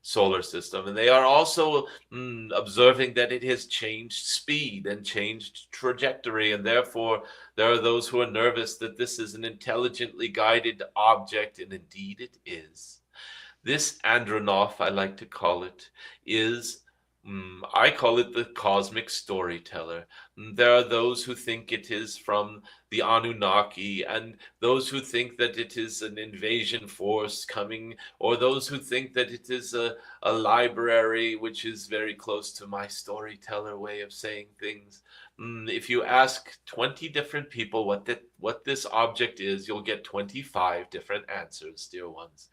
solar system. And they are also observing that it has changed speed and changed trajectory, and therefore there are those who are nervous that this is an intelligently guided object, and indeed it is. This Andronoff, I like to call it, is I call it the cosmic storyteller. There are those who think it is from the Anunnaki, and those who think that it is an invasion force coming, or those who think that it is a library, which is very close to my storyteller way of saying things. If you ask 20 different people what this object is, you'll get 25 different answers, dear ones.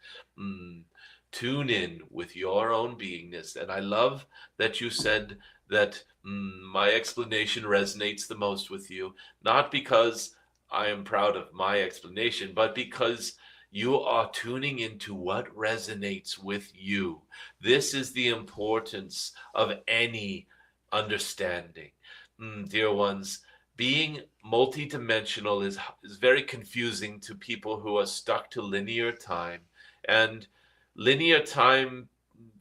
Tune in with your own beingness. And I love that you said that my explanation resonates the most with you, not because I am proud of my explanation, but because you are tuning into what resonates with you. This is the importance of any understanding. Dear ones, being multidimensional is very confusing to people who are stuck to linear time. And linear time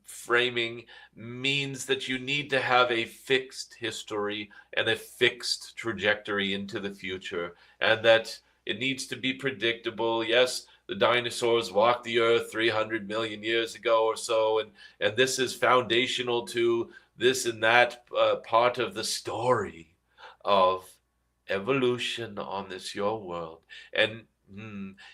framing means that you need to have a fixed history and a fixed trajectory into the future, and that it needs to be predictable. Yes, the dinosaurs walked the earth 300 million years ago or so, and this is foundational to this and that part of the story of evolution on this your world. And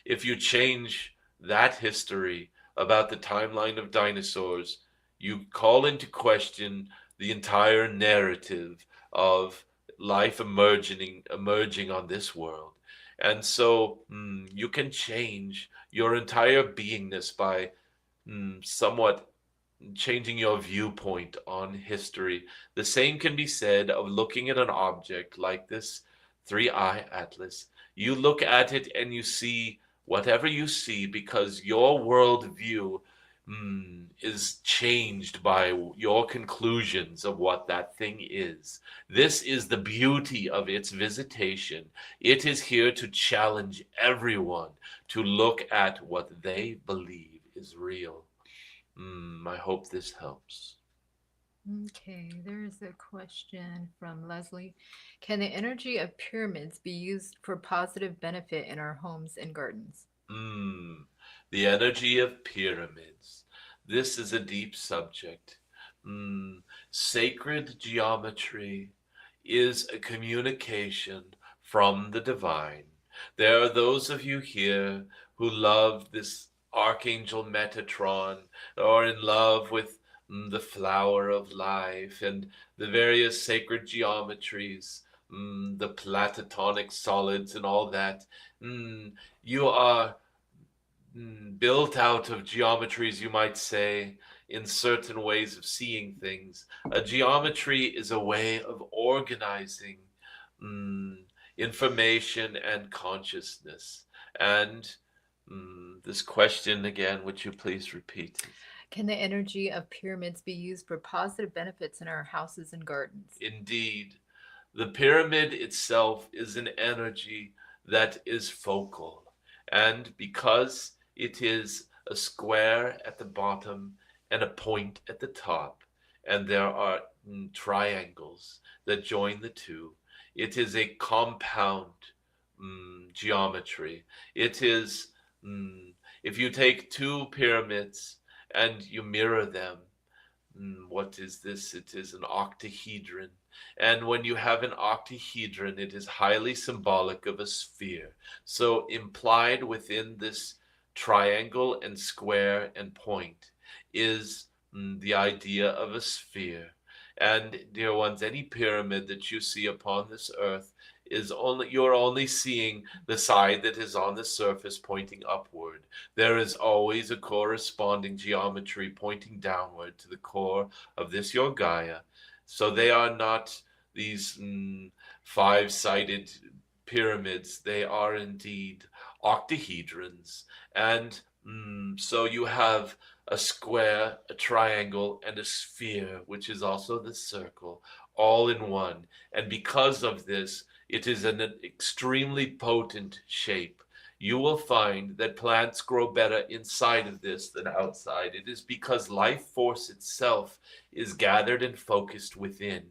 if you change that history about the timeline of dinosaurs, you call into question the entire narrative of life emerging on this world. And so you can change your entire beingness by somewhat changing your viewpoint on history. The same can be said of looking at an object like this Three-Eye Atlas. You look at it and you see whatever you see because your worldview is changed by your conclusions of what that thing is. This is the beauty of its visitation. It is here to challenge everyone to look at what they believe is real. I hope this helps. Okay, there's a question from Leslie. Can the energy of pyramids be used for positive benefit in our homes and gardens? The energy of pyramids. This is a deep subject. Sacred geometry is a communication from the divine. There are those of you here who love this Archangel Metatron, or in love with the flower of life, and the various sacred geometries, the platonic solids, and all that. Mm, you are built out of geometries, you might say, in certain ways of seeing things. A geometry is a way of organizing mm, information and consciousness. And this question again, would you please repeat it? Can the energy of pyramids be used for positive benefits in our houses and gardens? Indeed, the pyramid itself is an energy that is focal. And because it is a square at the bottom and a point at the top, and there are triangles that join the two, it is a compound geometry. It is, if you take two pyramids and you mirror them, what is this? It is an octahedron. And when you have an octahedron, it is highly symbolic of a sphere. So, implied within this triangle and square and point is the idea of a sphere. And, dear ones, any pyramid that you see upon this earth is only, you're only seeing the side that is on the surface pointing upward. There is always a corresponding geometry pointing downward to the core of this your Gaia. So they are not these five-sided pyramids. They are indeed octahedrons. And so you have a square, a triangle, and a sphere, which is also the circle, all in one. And because of this, it is an extremely potent shape. You will find that plants grow better inside of this than outside. It is because life force itself is gathered and focused within.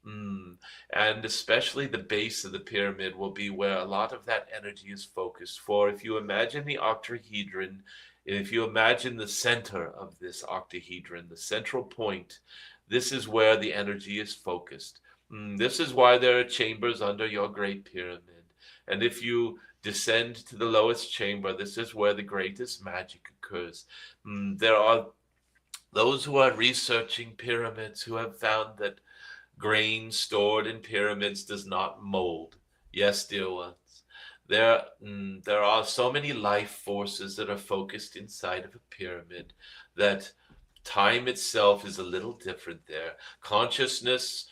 Mm. And especially the base of the pyramid will be where a lot of that energy is focused. For if you imagine the octahedron, if you imagine the center of this octahedron, the central point, this is where the energy is focused. This is why there are chambers under your great pyramid. And if you descend to the lowest chamber, this is where the greatest magic occurs. There are those who are researching pyramids who have found that grain stored in pyramids does not mold. Yes, dear ones. There are so many life forces that are focused inside of a pyramid that time itself is a little different there. Consciousness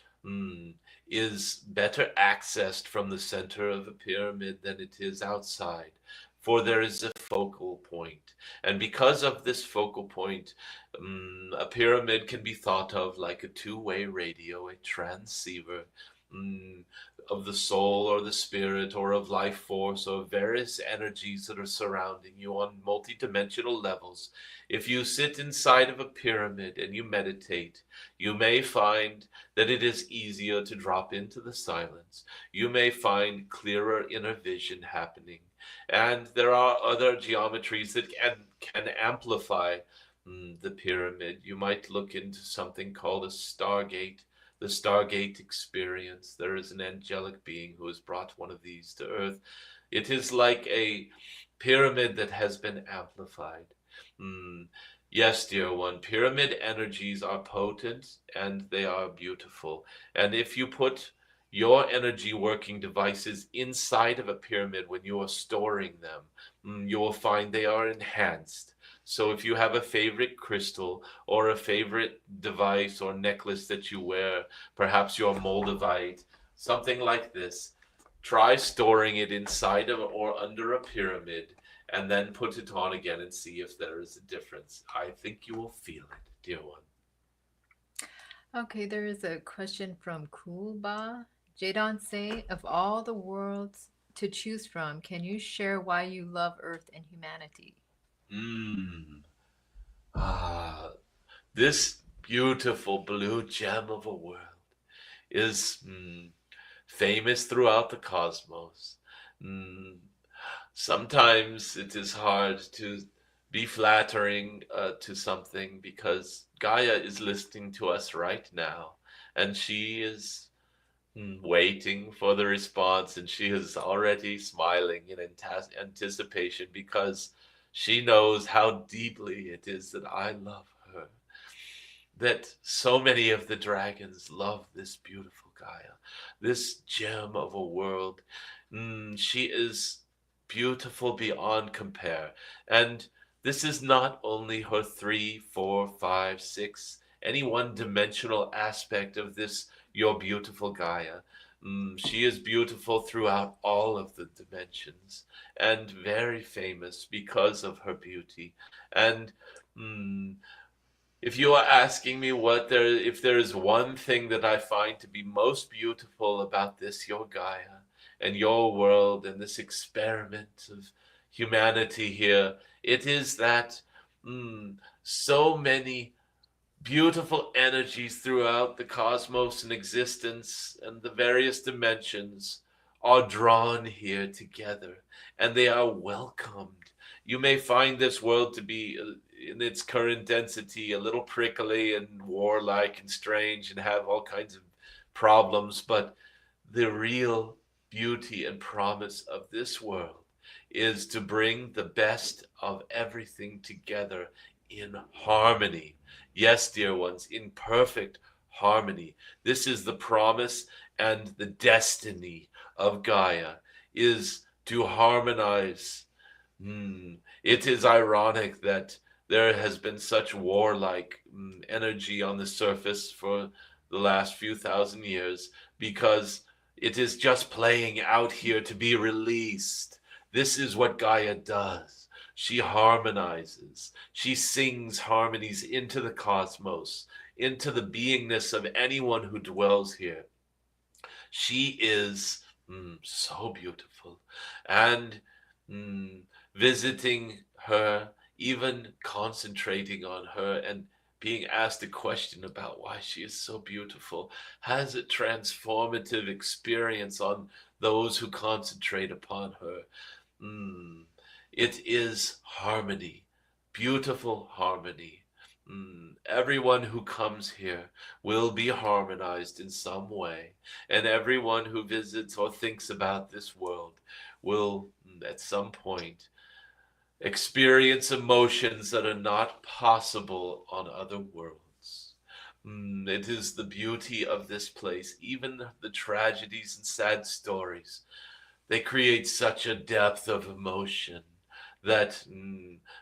is better accessed from the center of a pyramid than it is outside, for there is a focal point. And because of this focal point, a pyramid can be thought of like a two-way radio, a transceiver mm, of the soul or the spirit or of life force or various energies that are surrounding you on multidimensional levels. If you sit inside of a pyramid and you meditate, you may find that it is easier to drop into the silence. You may find clearer inner vision happening. And there are other geometries that can amplify the pyramid. You might look into something called a stargate, the Stargate experience. There is an angelic being who has brought one of these to Earth. It is like a pyramid that has been amplified. Mm, yes, dear one, pyramid energies are potent and they are beautiful. And if you put your energy working devices inside of a pyramid when you are storing them, you will find they are enhanced. So if you have a favorite crystal or a favorite device or necklace that you wear, perhaps your moldavite, something like this, try storing it inside of or under a pyramid and then put it on again and see if there is a difference. I think you will feel it, dear one. Okay, there is a question from Kulba. Jadon Se, of all the worlds to choose from, can you share why you love Earth and humanity? Mmm. Ah, this beautiful blue gem of a world is famous throughout the cosmos. Mm, Sometimes it is hard to be flattering to something because Gaia is listening to us right now, and she is waiting for the response, and she is already smiling in anticipation because she knows how deeply it is that I love her. that so many of the dragons love this beautiful Gaia, this gem of a world. She is beautiful beyond compare. And this is not only her three, four, five, six, any one dimensional aspect of this, your beautiful Gaia. She is beautiful throughout all of the dimensions and very famous because of her beauty. And mm, if you are asking me if there is one thing that I find to be most beautiful about this, your Gaia, and your world, and this experiment of humanity here, it is that so many beautiful energies throughout the cosmos and existence and the various dimensions are drawn here together, and they are welcomed. You may find this world to be, in its current density, a little prickly and warlike and strange and have all kinds of problems, but the real beauty and promise of this world is to bring the best of everything together in harmony. Yes, dear ones, in perfect harmony. This is the promise and the destiny of Gaia, is to harmonize. It is ironic that there has been such warlike energy on the surface for the last few thousand years, because it is just playing out here to be released. This is what Gaia does. She harmonizes. She sings harmonies into the cosmos, into the beingness of anyone who dwells here. She is so beautiful. And mm, visiting her, even concentrating on her and being asked a question about why she is so beautiful, has a transformative experience on those who concentrate upon her. Mm, it is harmony, beautiful harmony. Everyone who comes here will be harmonized in some way, and everyone who visits or thinks about this world will, at some point, experience emotions that are not possible on other worlds. It is the beauty of this place, even the tragedies and sad stories. They create such a depth of emotion that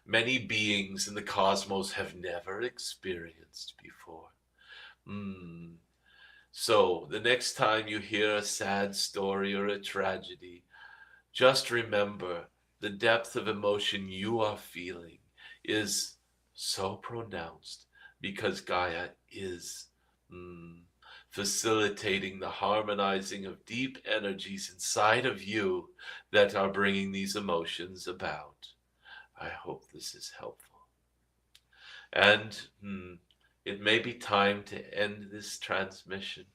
many beings in the cosmos have never experienced before. Mm. So, the next time you hear a sad story or a tragedy, just remember the depth of emotion you are feeling is so pronounced because Gaia is mm, facilitating the harmonizing of deep energies inside of you that are bringing these emotions about. I hope this is helpful. And it may be time to end this transmission.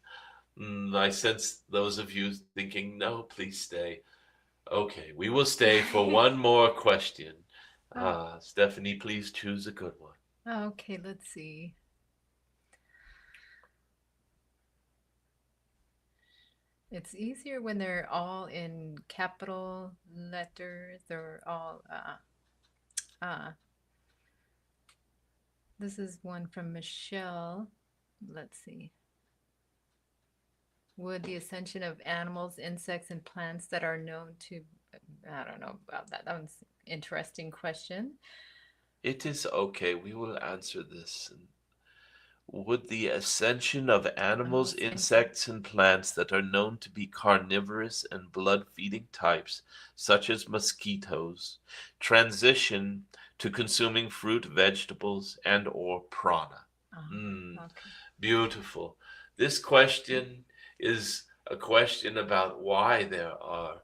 I sense those of you thinking, no, please stay. Okay, we will stay for one more question. Oh, Stephanie, please choose a good one. okay, let's see. It's easier when they're all in capital letters or all uh this is one from Michelle. Let's see. Would the ascension of animals, insects, and plants that are known to, I don't know about that. That one's an interesting question. It is okay. We will answer this. Would the ascension of Oh, animals, ascension. insects, and plants that are known to be carnivorous and blood-feeding types, such as mosquitoes, transition to consuming fruit, vegetables, and or prana? Mm, Okay. Beautiful. This question is a question about why there are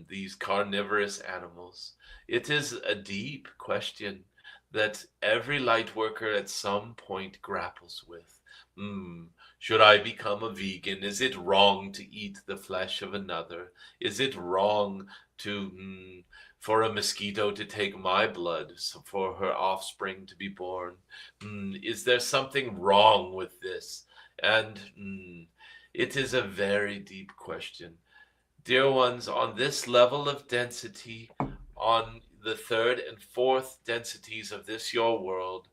these carnivorous animals. It is a deep question that every light worker at some point grapples with. Hmm, should I become a vegan? Is it wrong to eat the flesh of another? Is it wrong to for a mosquito to take my blood for her offspring to be born? Is there something wrong with this? And it is a very deep question. Dear ones, on this level of density, on the third and fourth densities of this your world,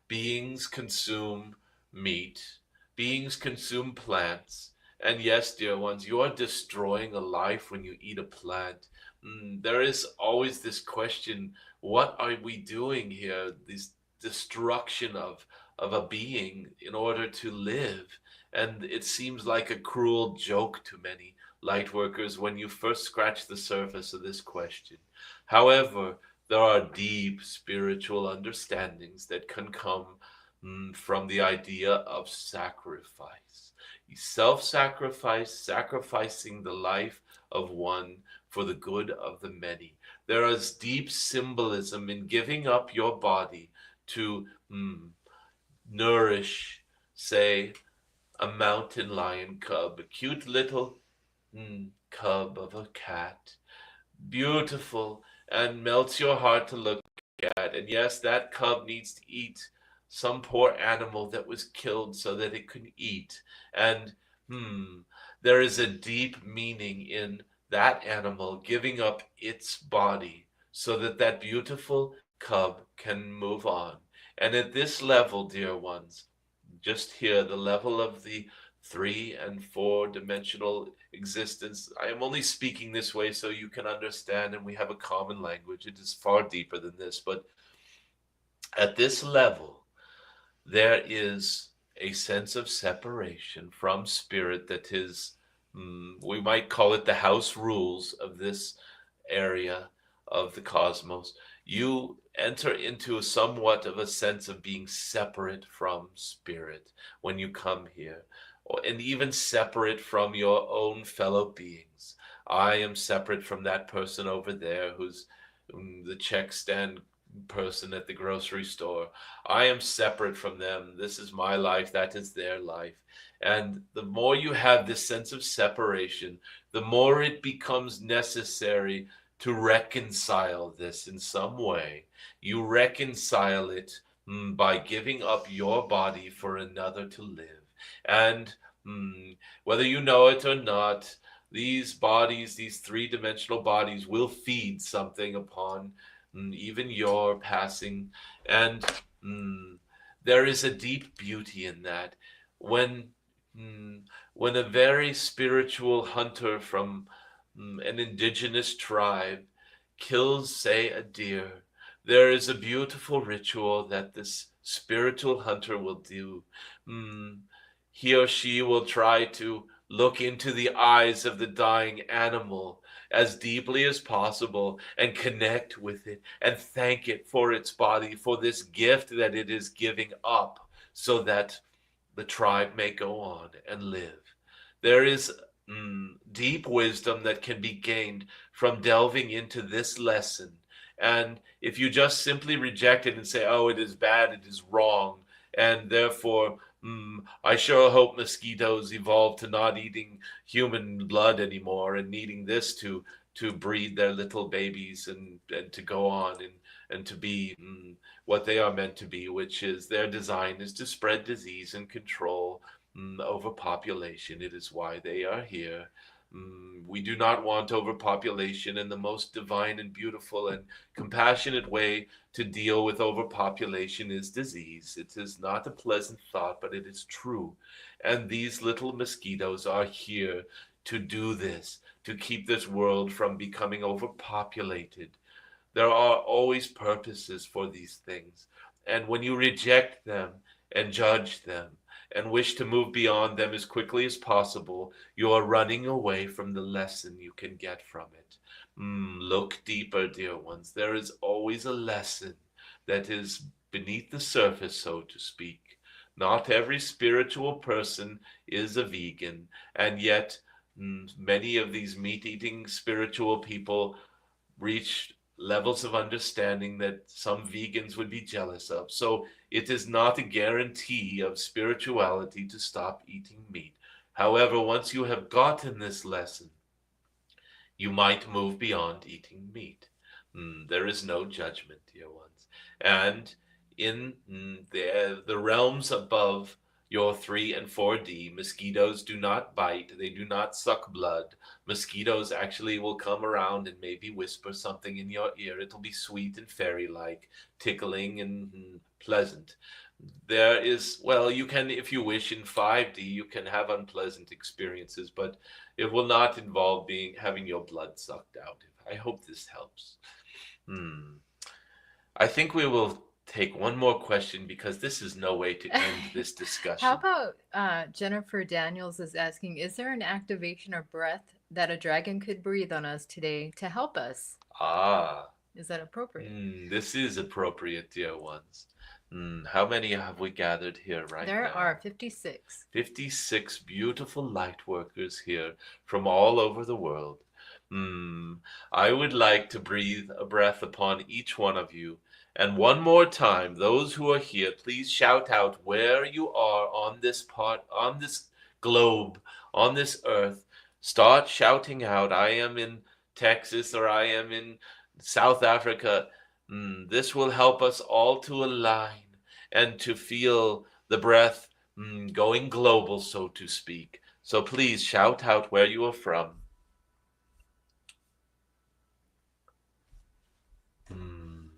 Beings consume meat, beings consume plants. And yes, dear ones, you are destroying a life when you eat a plant. There is always this question, what are we doing here? This destruction of a being in order to live. And it seems like a cruel joke to many light workers when you first scratch the surface of this question. However, there are deep spiritual understandings that can come from the idea of sacrifice. Self sacrifice, sacrificing the life of one for the good of the many. There is deep symbolism in giving up your body to nourish, say, a mountain lion cub, a cute little cub of a cat, beautiful, and melts your heart to look at. And yes, that cub needs to eat some poor animal that was killed so that it could eat. And hmm, there is a deep meaning in that animal giving up its body so that that beautiful cub can move on. And at this level, dear ones, just here, the level of the 3 and 4 dimensional existence. I am only speaking this way so you can understand and we have a common language. It is far deeper than this, but at this level, there is a sense of separation from spirit that is, we might call it the house rules of this area of the cosmos. You enter into somewhat of a sense of being separate from spirit when you come here, and even separate from your own fellow beings. I am separate from that person over there who's the check stand person at the grocery store. I am separate from them. This is my life, that is their life. And the more you have this sense of separation, the more it becomes necessary to reconcile this in some way. You reconcile it by giving up your body for another to live. And whether you know it or not, these bodies, these 3 dimensional bodies, will feed something upon even your passing. And there is a deep beauty in that. When when a very spiritual hunter from an indigenous tribe kills, say, a deer, there is a beautiful ritual that this spiritual hunter will do. Mm, he or she will try to look into the eyes of the dying animal as deeply as possible and connect with it and thank it for its body, for this gift that it is giving up so that the tribe may go on and live. There is deep wisdom that can be gained from delving into this lesson. And if you just simply reject it and say, oh, it is bad, it is wrong, and therefore, I sure hope mosquitoes evolve to not eating human blood anymore and needing this to breed their little babies and to go on and to be what they are meant to be, which is their design is to spread disease and control overpopulation. It is why they are here. We do not want overpopulation, and the most divine and beautiful and compassionate way to deal with overpopulation is disease. It is not a pleasant thought, but it is true. And these little mosquitoes are here to do this, to keep this world from becoming overpopulated. There are always purposes for these things. And when you reject them and judge them and wish to move beyond them as quickly as possible, you are running away from the lesson you can get from it. Look deeper, dear ones. There is always a lesson that is beneath the surface, so to speak. Not every spiritual person is a vegan, and yet many of these meat-eating spiritual people reach levels of understanding that some vegans would be jealous of. So it is not a guarantee of spirituality to stop eating meat. However, once you have gotten this lesson, you might move beyond eating meat. There is no judgment, dear ones. And in the realms above Your 3 and 4D. Mosquitoes do not bite, they do not suck blood. Mosquitoes actually will come around and maybe whisper something in your ear. It'll be sweet and fairy like, tickling and pleasant. There is, well, you can, if you wish, in 5D, you can have unpleasant experiences, but it will not involve having your blood sucked out. I hope this helps. Hmm. I think we will take one more question because this is no way to end this How discussion. about Jennifer Daniels is asking, is there an activation or breath that a dragon could breathe on us today to help us? Ah, Is that appropriate? this is appropriate, dear ones. How many have we gathered here right There are now? 56. 56 beautiful light workers here from all over the world. Hmm, I would like to breathe a breath upon each one of you. And one more time, those who are here, please shout out where you are on this globe, on this earth. Start shouting out, I am in Texas or I am in South Africa. This will help us all to align and to feel the breath going global, so to speak. So please shout out where you are from. Hmm.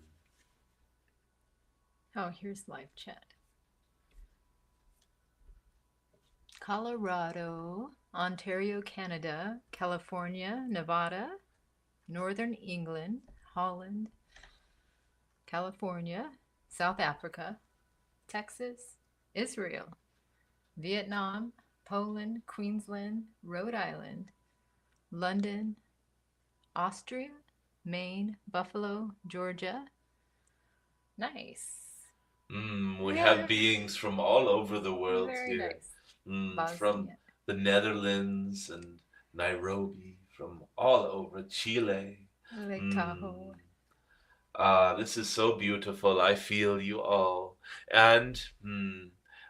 Oh, here's live chat. Colorado, Ontario, Canada, California, Nevada, Northern England, Holland, California, South Africa, Texas, Israel, Vietnam, Poland, Queensland, Rhode Island, London, Austria, Maine, Buffalo, Georgia. Nice. We have beings from all over the world Very here. nice. From Bosnia. the Netherlands and Nairobi, from all over Chile. Lake Mm. Tahoe. This is so beautiful. I feel you all. And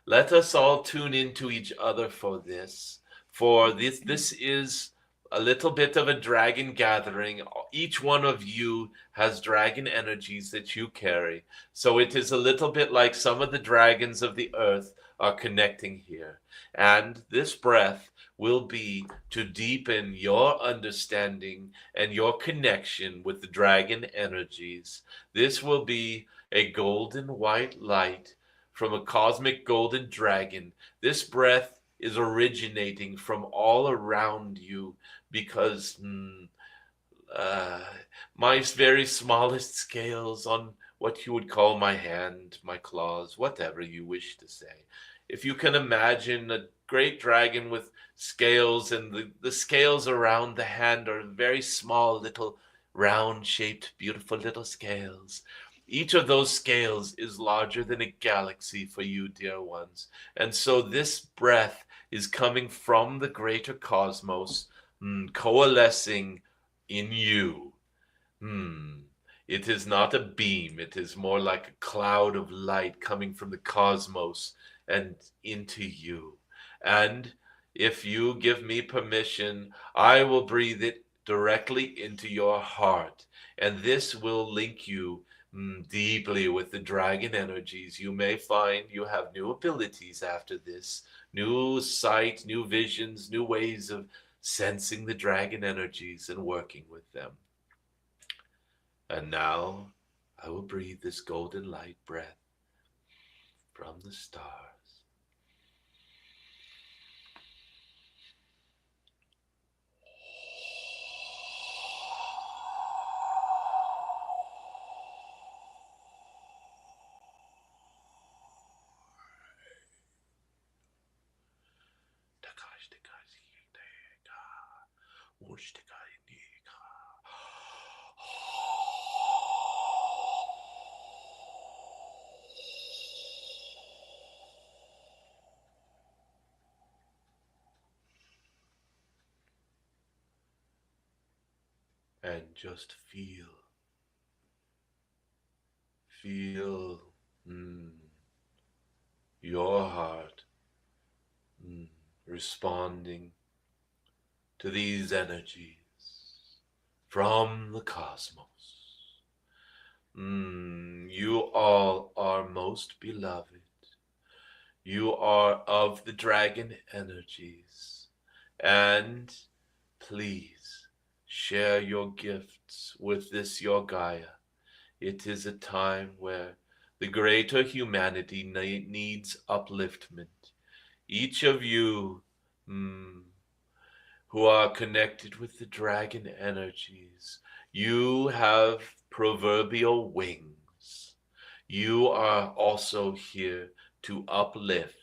let us all tune into each other for this. For this is a little bit of a dragon gathering. Each one of you has dragon energies that you carry. So it is a little bit like some of the dragons of the earth are connecting here. And this breath will be to deepen your understanding and your connection with the dragon energies. This will be a golden white light from a cosmic golden dragon. This breath is originating from all around you because uh, my very smallest scales on what you would call my hand, my claws, whatever you wish to say. If you can imagine a great dragon with scales, and the scales around the hand are very small, little round shaped, beautiful little scales. Each of those scales is larger than a galaxy for you, dear ones. And so this breath is coming from the greater cosmos, coalescing in you. Hmm. It is not a beam, it is more like a cloud of light coming from the cosmos and into you. And if you give me permission, I will breathe it directly into your heart. And this will link you deeply with the dragon energies. You may find you have new abilities after this, new sight, new visions, new ways of sensing the dragon energies and working with them. And now I will breathe this golden light breath from the stars. And just feel your heart responding to these energies from the cosmos. You all are most beloved. You are of the dragon energies. And please share your gifts with this your Gaia. It is a time where the greater humanity needs upliftment. Each of you who are connected with the dragon energies, you have proverbial wings. You are also here to uplift.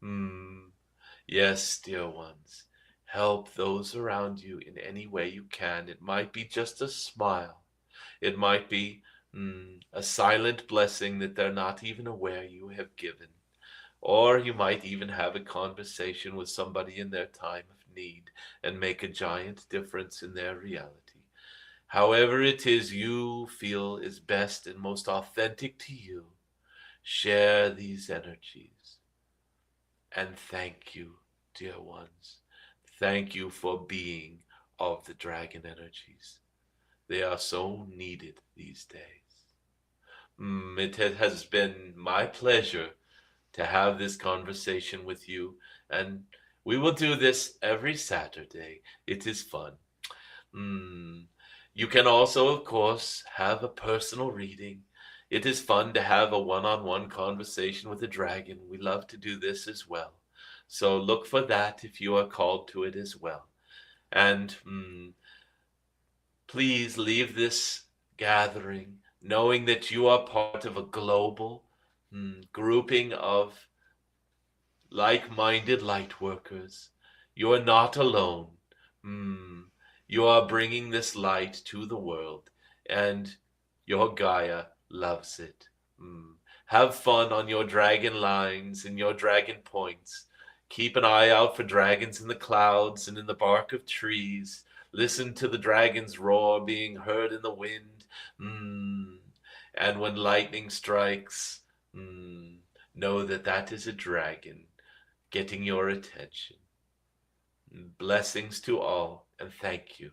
Hmm. Yes, dear ones, help those around you in any way you can. It might be just a smile. It might be a silent blessing that they're not even aware you have given. Or you might even have a conversation with somebody in their time of need and make a giant difference in their reality. However it is you feel is best and most authentic to you, share these energies. And thank you, dear ones. Thank you for being of the dragon energies. They are so needed these days. It has been my pleasure to have this conversation with you, and we will do this every Saturday. It is fun. Mm. You can also, of course, have a personal reading. It is fun to have a one-on-one conversation with a dragon. We love to do this as well. So look for that if you are called to it as well. And please leave this gathering knowing that you are part of a global grouping of like-minded light workers. You are not alone. Mm, you are bringing this light to the world, and your Gaia loves it. Mm. Have fun on your dragon lines and your dragon points. Keep an eye out for dragons in the clouds and in the bark of trees. Listen to the dragon's roar being heard in the wind. Mm. And when lightning strikes, know that that is a dragon getting your attention. Blessings to all, and thank you.